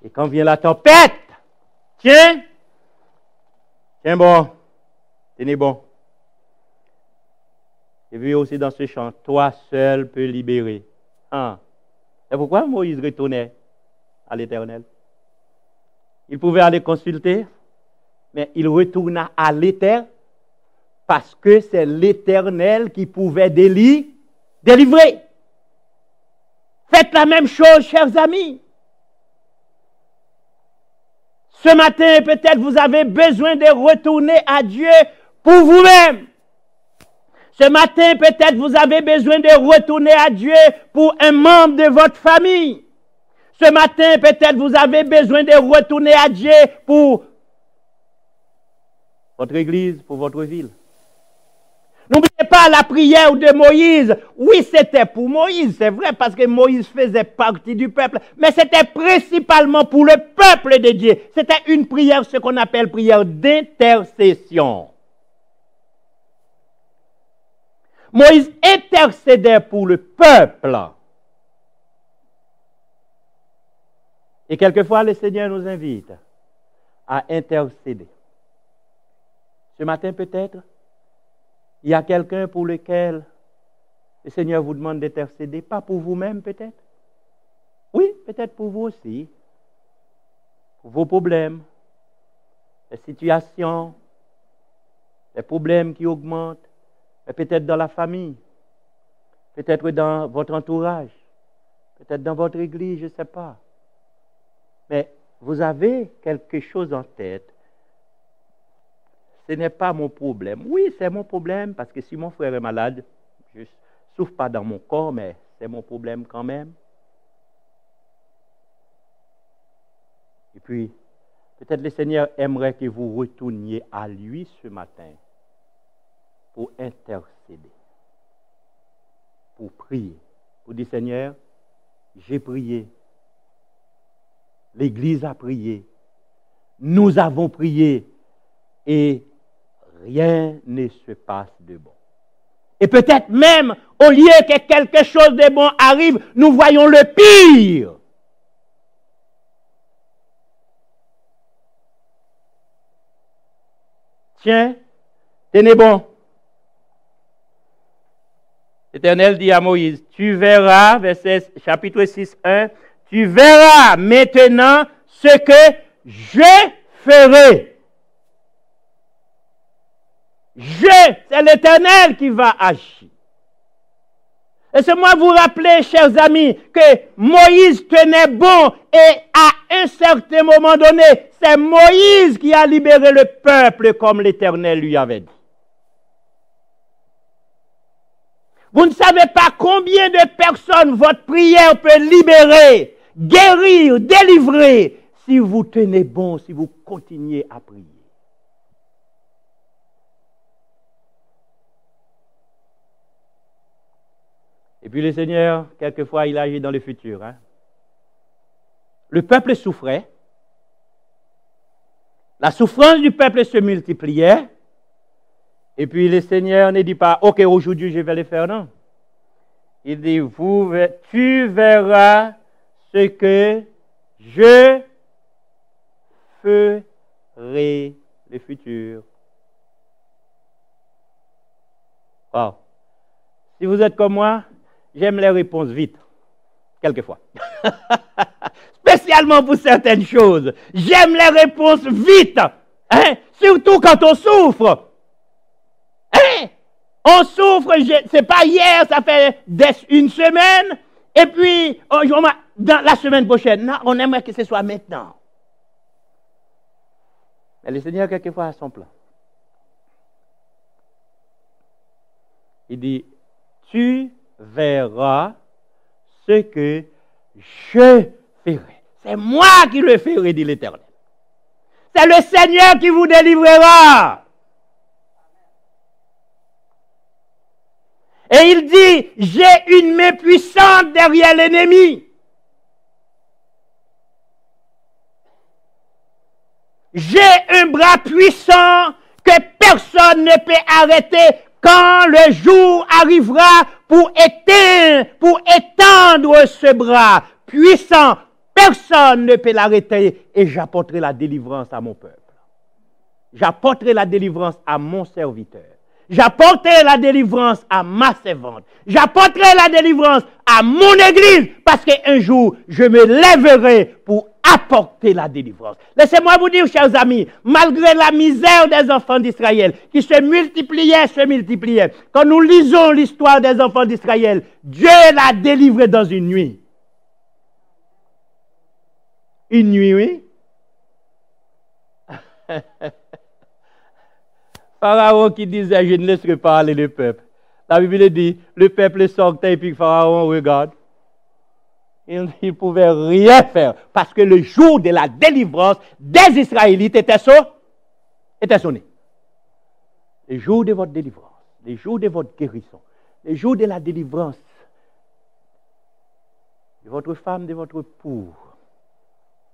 Et quand vient la tempête, tiens bon, tenez bon. J'ai vu aussi dans ce chant, toi seul peux libérer. C'est pourquoi Moïse retournait à l'Éternel. Il pouvait aller consulter, mais il retourna à l'Éternel parce que c'est l'Éternel qui pouvait délivrer. Faites la même chose, chers amis. Ce matin, peut-être vous avez besoin de retourner à Dieu pour vous-même. Ce matin, peut-être vous avez besoin de retourner à Dieu pour un membre de votre famille. Ce matin, peut-être vous avez besoin de retourner à Dieu pour votre église, pour votre ville. N'oubliez pas la prière de Moïse. Oui, c'était pour Moïse, c'est vrai, parce que Moïse faisait partie du peuple, mais c'était principalement pour le peuple de Dieu. C'était une prière, ce qu'on appelle prière d'intercession. Moïse intercédait pour le peuple. Et quelquefois, le Seigneur nous invite à intercéder. Ce matin, peut-être, il y a quelqu'un pour lequel le Seigneur vous demande d'intercéder, pas pour vous-même peut-être. Oui, peut-être pour vous aussi. Pour vos problèmes, les situations, les problèmes qui augmentent, peut-être dans la famille, peut-être dans votre entourage, peut-être dans votre église, je ne sais pas. Mais vous avez quelque chose en tête. Ce n'est pas mon problème. Oui, c'est mon problème, parce que si mon frère est malade, je ne souffre pas dans mon corps, mais c'est mon problème quand même. Et puis, peut-être le Seigneur aimerait que vous retourniez à lui ce matin pour intercéder, pour prier, pour dire Seigneur, j'ai prié, l'Église a prié, nous avons prié et rien ne se passe de bon. Et peut-être même, au lieu que quelque chose de bon arrive, nous voyons le pire. Tiens, tenez bon. L'Éternel dit à Moïse, tu verras, verset chapitre 6, 1, tu verras maintenant ce que je ferai. C'est l'Éternel qui va agir. Laissez-moi vous rappeler, chers amis, que Moïse tenait bon et à un certain moment donné, c'est Moïse qui a libéré le peuple comme l'Éternel lui avait dit. Vous ne savez pas combien de personnes votre prière peut libérer, guérir, délivrer, si vous tenez bon, si vous continuez à prier. Et puis le Seigneur, quelquefois, il agit dans le futur. Le peuple souffrait. La souffrance du peuple se multipliait. Et puis le Seigneur ne dit pas, OK, aujourd'hui je vais le faire, non. Il dit, tu verras ce que je ferai le futur. Wow. Si vous êtes comme moi, j'aime les réponses vite, quelquefois. Spécialement pour certaines choses. J'aime les réponses vite, surtout quand on souffre. On souffre, c'est pas hier, ça fait une semaine, et puis dans la semaine prochaine, non, on aimerait que ce soit maintenant. Mais le Seigneur, quelquefois, a son plan. Il dit, tu verras ce que je ferai. C'est moi qui le ferai, dit l'Éternel. C'est le Seigneur qui vous délivrera. Et il dit, j'ai une main puissante derrière l'ennemi. J'ai un bras puissant que personne ne peut arrêter quand le jour arrivera pour étendre ce bras puissant. Personne ne peut l'arrêter et j'apporterai la délivrance à mon peuple. J'apporterai la délivrance à mon serviteur. J'apporterai la délivrance à ma servante. J'apporterai la délivrance à mon église parce qu'un jour, je me lèverai pour apporter la délivrance. Laissez-moi vous dire, chers amis, malgré la misère des enfants d'Israël qui se multipliait, quand nous lisons l'histoire des enfants d'Israël, Dieu l'a délivré dans une nuit. Une nuit, oui. Pharaon qui disait, je ne laisserai pas aller le peuple. La Bible dit, le peuple sortait et puis Pharaon regarde. Il ne pouvait rien faire parce que le jour de la délivrance des Israélites était sonné. Le jour de votre délivrance, le jour de votre guérison, le jour de la délivrance de votre femme, de votre époux,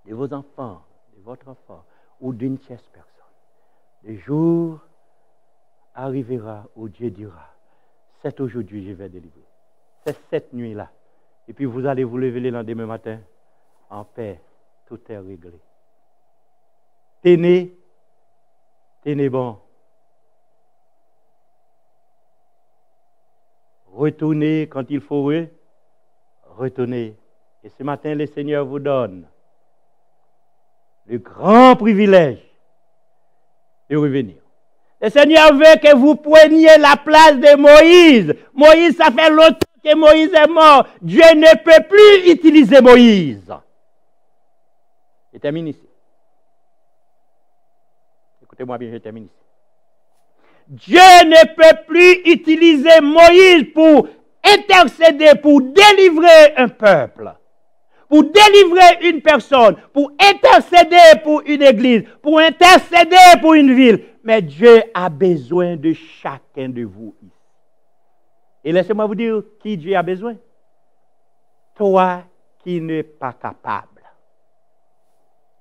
de vos enfants, de votre enfant ou d'une tierce personne. Le jour arrivera où Dieu dira, c'est aujourd'hui je vais délivrer. C'est cette nuit-là. Et puis vous allez vous lever le lendemain matin en paix. Tout est réglé. Tenez bon. Retournez quand il faut retourner. Et ce matin, le Seigneur vous donne le grand privilège de revenir. Le Seigneur veut que vous preniez la place de Moïse. Moïse, ça fait longtemps que Moïse est mort. Dieu ne peut plus utiliser Moïse. Je termine ici. Écoutez-moi bien, je termine ici. Dieu ne peut plus utiliser Moïse pour intercéder, pour délivrer un peuple, pour délivrer une personne, pour intercéder pour une église, pour intercéder pour une ville. Mais Dieu a besoin de chacun de vous ici. Et laissez-moi vous dire qui Dieu a besoin. Toi qui n'es pas capable.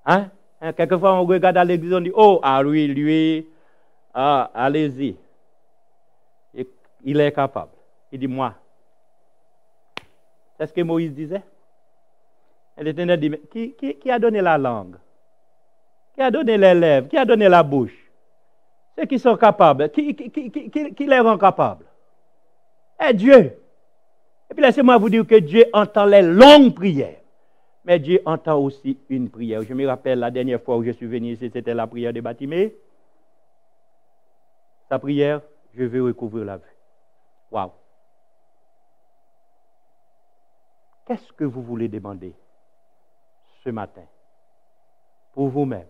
Hein? Quelquefois, on regarde à l'église, on dit, oh, ah lui, allez-y. Il est capable. Il dit, moi. C'est ce que Moïse disait. Et l'Éternel dit, mais qui a donné la langue? Qui a donné les lèvres? Qui a donné la bouche? Ceux qui sont capables. Qui les rend capables? C'est Dieu. Et puis laissez-moi vous dire que Dieu entend les longues prières. Mais Dieu entend aussi une prière. Je me rappelle la dernière fois où je suis venu ici, c'était la prière de Batimée. Sa prière, je veux recouvrir la vue. Waouh! Qu'est-ce que vous voulez demander ce matin pour vous-même?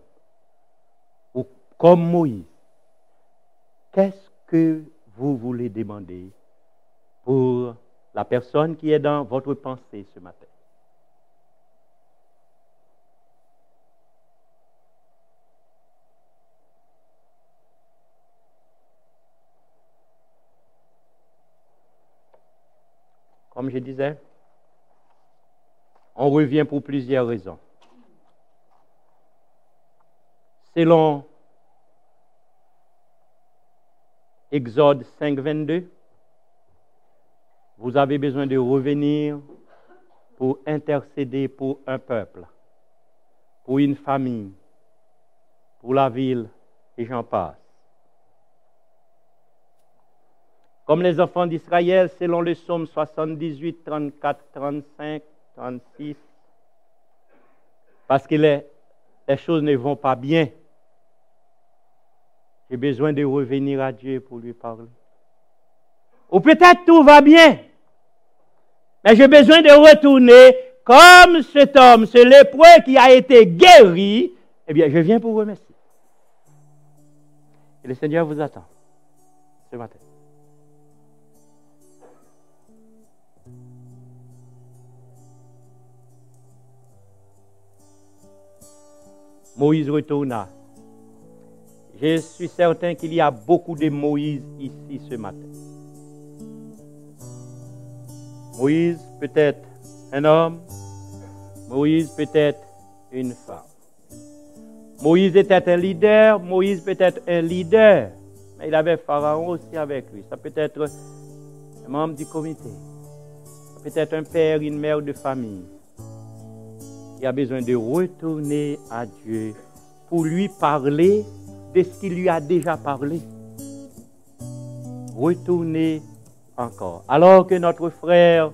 Ou comme Moïse, qu'est-ce que vous voulez demander pour la personne qui est dans votre pensée ce matin? Comme je disais, on revient pour plusieurs raisons. Selon Exode 5, 22, vous avez besoin de revenir pour intercéder pour un peuple, pour une famille, pour la ville, et j'en passe. Comme les enfants d'Israël, selon le psaume 78, 34, 35, 36, parce que les choses ne vont pas bien. J'ai besoin de revenir à Dieu pour lui parler. Ou peut-être tout va bien, mais j'ai besoin de retourner comme cet homme, ce lépreux qui a été guéri. Eh bien, je viens pour remercier. Et le Seigneur vous attend ce matin. Moïse retourna. Je suis certain qu'il y a beaucoup de Moïse ici ce matin. Moïse peut être un homme, Moïse peut être une femme. Moïse était un leader, Moïse peut être un leader, mais il avait Pharaon aussi avec lui. Ça peut être un membre du comité, ça peut être un père, une mère de famille. Il a besoin de retourner à Dieu pour lui parler de ce qu'il lui a déjà parlé. Retourner encore. Alors que notre frère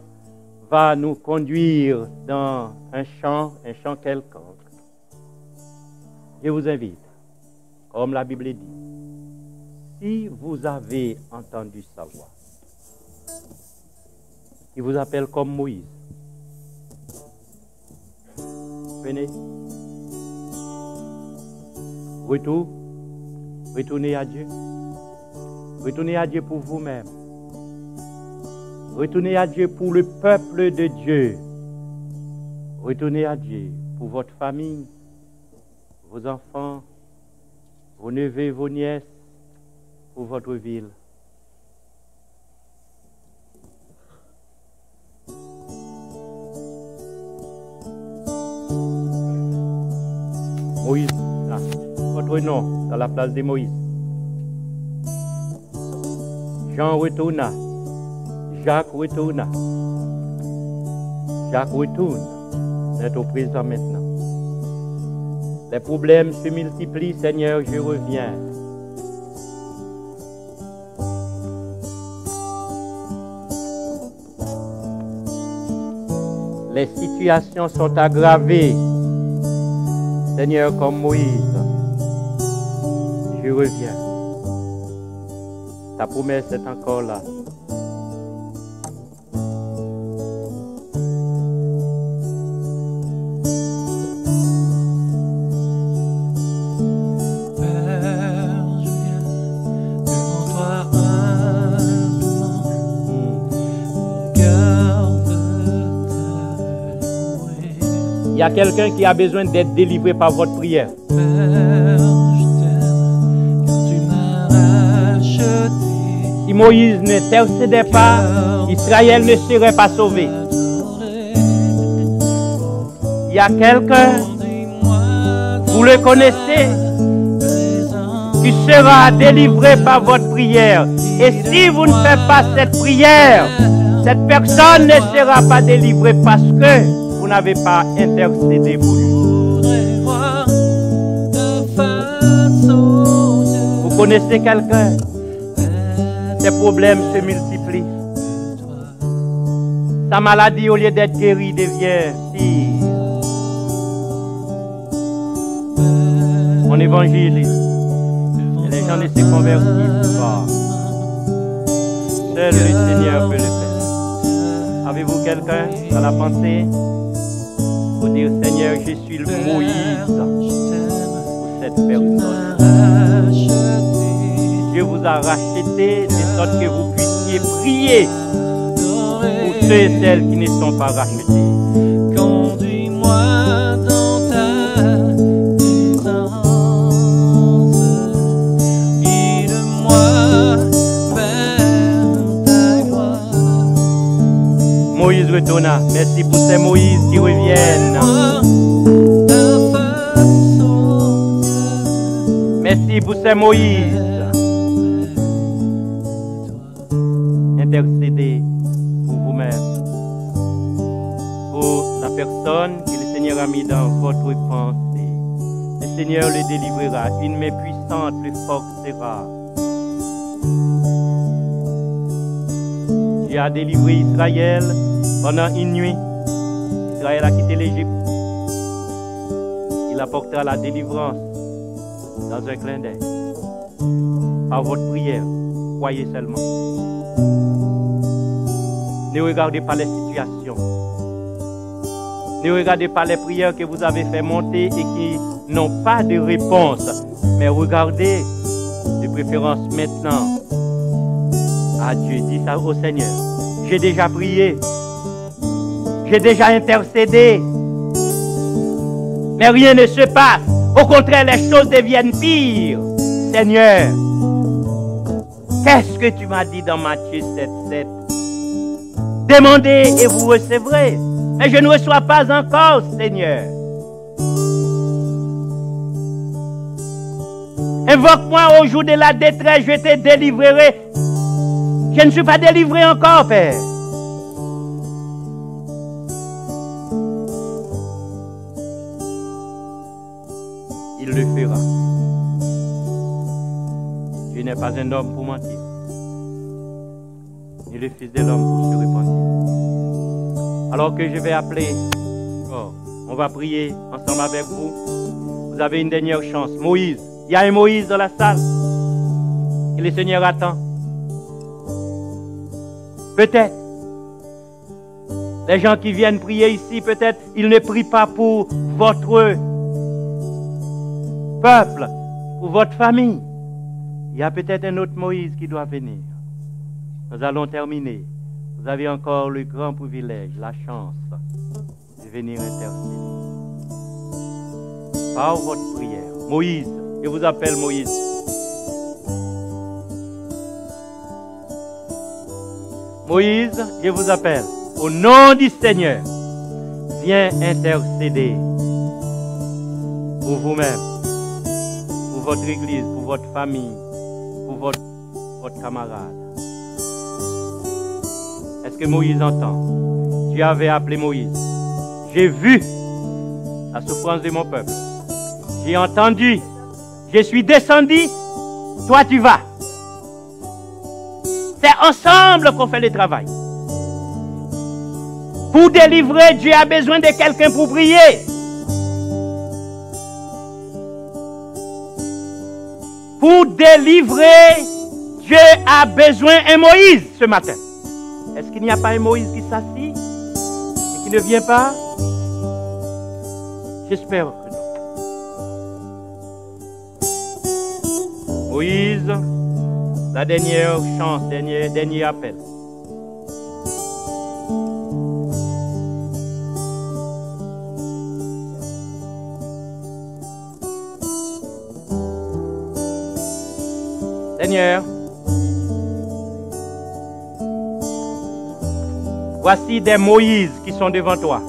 va nous conduire dans un chant quelconque, je vous invite, comme la Bible dit, si vous avez entendu sa voix, il vous appelle comme Moïse. Venez. Retournez à Dieu. Retournez à Dieu pour vous-même. Retournez à Dieu pour le peuple de Dieu. Retournez à Dieu pour votre famille, vos enfants, vos neveux, vos nièces, pour votre ville. Moïse, là, votre nom dans la place de Moïse. Jean retourna. Jacques retourna. Jacques retourne. Vous êtes au présent maintenant. Les problèmes se multiplient, Seigneur, je reviens. Les situations sont aggravées. Seigneur, comme Moïse, Je reviens. Ta promesse est encore là. Il y a quelqu'un qui a besoin d'être délivré par votre prière. Si Moïse n'intercédait pas, Israël ne serait pas sauvé. Il y a quelqu'un, vous le connaissez, qui sera délivré par votre prière. Et si vous ne faites pas cette prière, cette personne ne sera pas délivrée parce que vous n'avez pas intercédé pour lui. Vous connaissez quelqu'un, ses problèmes se multiplient. Sa maladie, au lieu d'être guérie, devient pire. On évangélise. Et les gens ne se convertissent pas. Seul le Seigneur peut le faire. Avez-vous quelqu'un dans la pensée pour dire, Seigneur, je suis le Moïse pour cette personne. Dieu vous a racheté de sorte que vous puissiez prier pour ceux et celles qui ne sont pas rachetés. Conduis-moi dans ta présence, guide-moi vers ta gloire. Moïse retourna. Merci pour ces Moïse qui reviennent. Merci pour ces Moïse. Intercédez pour vous-même, pour la personne que le Seigneur a mis dans votre pensée. Le Seigneur le délivrera, une main puissante le forcera. Dieu a délivré Israël pendant une nuit. Israël a quitté l'Égypte. Il apportera la délivrance dans un clin d'œil. Par votre prière, croyez seulement. Ne regardez pas les situations. Ne regardez pas les prières que vous avez fait monter et qui n'ont pas de réponse. Mais regardez, de préférence maintenant, à Dieu. Dis ça au Seigneur. J'ai déjà prié. J'ai déjà intercédé. Mais rien ne se passe. Au contraire, les choses deviennent pires. Seigneur, qu'est-ce que tu m'as dit dans Matthieu 7:7? Demandez et vous recevrez. Mais je ne reçois pas encore, Seigneur. Invoque-moi au jour de la détresse, je te délivrerai. Je ne suis pas délivré encore, Père. Il le fera. Dieu n'est pas un homme pour mentir, ni le Fils de l'homme pour se repentir. Alors que je vais appeler, on va prier ensemble avec vous. Vous avez une dernière chance. Moïse, il y a un Moïse dans la salle et le Seigneur attend. Peut-être les gens qui viennent prier ici, peut-être ils ne prient pas pour votre peuple, pour votre famille. Il y a peut-être un autre Moïse qui doit venir. Nous allons terminer. Vous avez encore le grand privilège, la chance de venir intercéder. Par votre prière. Moïse, je vous appelle Moïse. Moïse, je vous appelle. Au nom du Seigneur, viens intercéder pour vous-même, pour votre église, pour votre famille, pour votre camarade. Est-ce que Moïse entend? Dieu avait appelé Moïse. J'ai vu la souffrance de mon peuple. J'ai entendu. Je suis descendu. Toi, tu vas. C'est ensemble qu'on fait le travail. Pour délivrer, Dieu a besoin de quelqu'un pour prier. Pour délivrer, Dieu a besoin d'un Moïse ce matin. Est-ce qu'il n'y a pas un Moïse qui s'assit et qui ne vient pas? J'espère que non. Moïse, la dernière chance, dernier appel. Seigneur, voici des Moïse qui sont devant toi.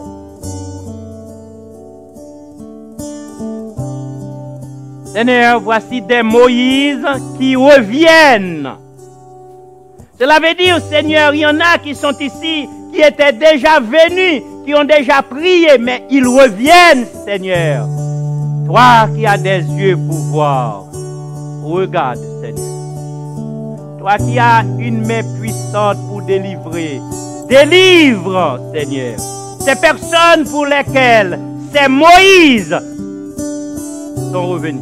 Seigneur, voici des Moïse qui reviennent. Cela veut dire, Seigneur, il y en a qui sont ici, qui étaient déjà venus, qui ont déjà prié, mais ils reviennent, Seigneur. Toi qui as des yeux pour voir, regarde, Seigneur. Toi qui as une main puissante pour délivrer, délivre, Seigneur, ces personnes pour lesquelles ces Moïse sont revenus.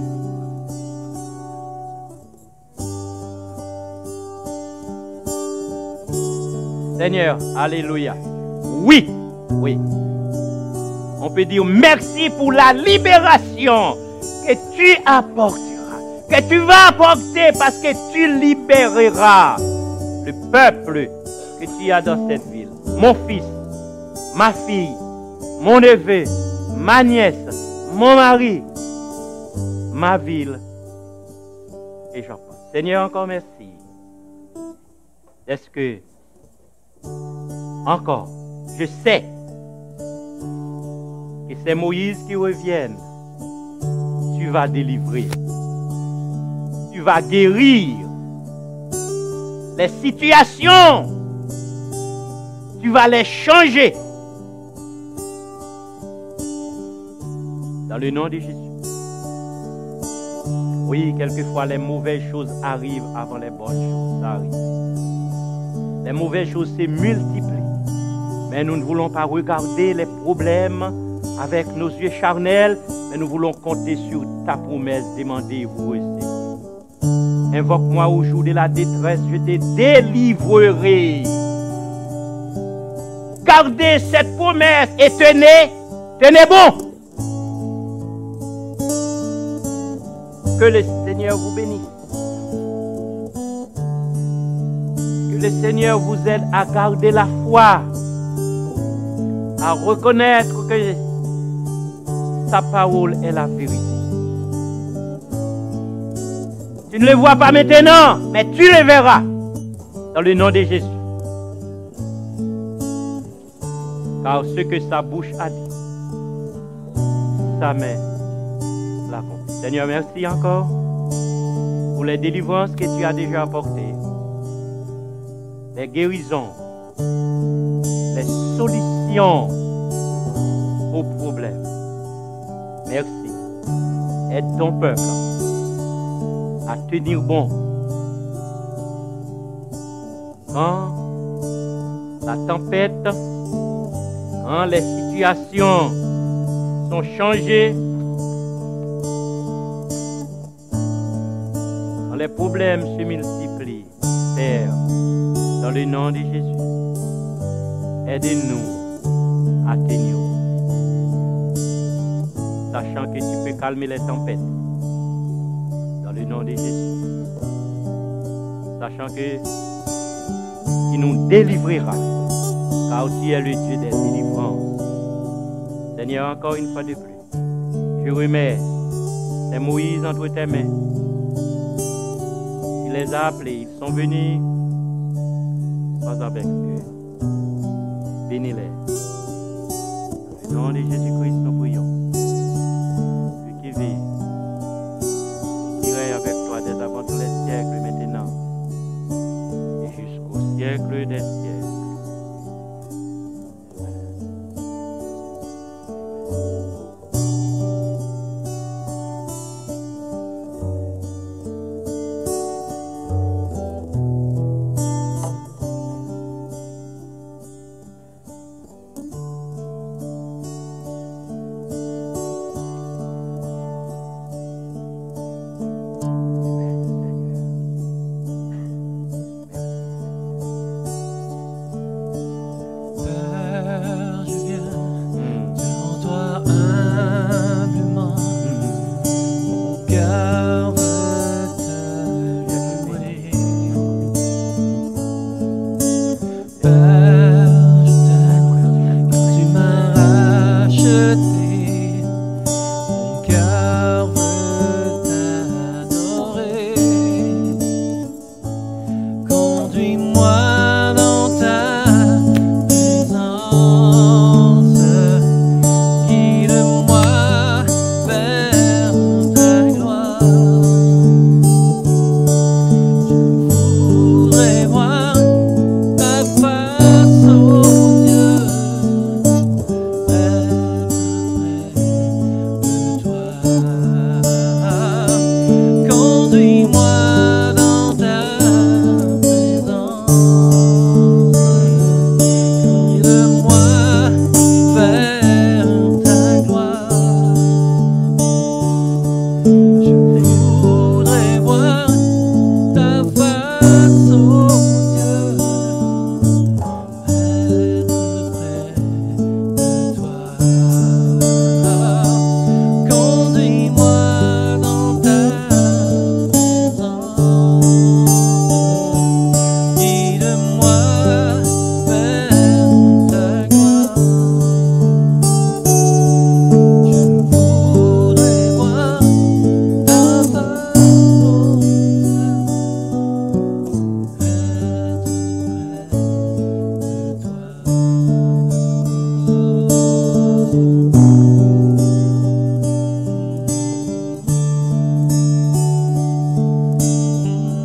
Seigneur, alléluia. Oui, oui. On peut dire merci pour la libération que tu apporteras, que tu vas apporter parce que tu libéreras le peuple que tu as dans cette ville. Mon fils, ma fille, mon neveu, ma nièce, mon mari, ma ville. Et j'en passe. Seigneur, encore merci. Est-ce que encore, je sais que c'est Moïse qui reviennent. Tu vas délivrer. Tu vas guérir les situations. Tu vas les changer. Dans le nom de Jésus. Oui, quelquefois les mauvaises choses arrivent avant les bonnes choses. Ça arrive. Les mauvaises choses se multiplient. Mais nous ne voulons pas regarder les problèmes avec nos yeux charnels, mais nous voulons compter sur ta promesse, demander vous recevrez. Invoque-moi au jour de la détresse, je te délivrerai. Gardez cette promesse et tenez bon. Que le Seigneur vous bénisse. Que le Seigneur vous aide à garder la foi, à reconnaître que sa parole est la vérité. Tu ne le vois pas maintenant, mais tu le verras dans le nom de Jésus. Car ce que sa bouche a dit, sa main l'accomplit. Seigneur, merci encore pour les délivrances que tu as déjà apportées, les guérisons, les solutions aux problèmes. Merci. Aide ton peuple à tenir bon. Quand la tempête, quand les situations sont changées, quand les problèmes se multiplient, Père, dans le nom de Jésus, aide-nous à tenir, sachant que tu peux calmer les tempêtes, dans le nom de Jésus, sachant que tu nous délivreras, car tu es le Dieu des délivrances. Seigneur, encore une fois de plus, je remets ces Moïse entre tes mains. Tu les as appelés, ils sont venus, sois avec eux. Bénis-les. Au nom de Jésus-Christ, nous prions. Lui qui vit, qui règne avec toi dès avant tous les siècles maintenant et jusqu'au siècle des siècles.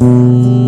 Conduis-moi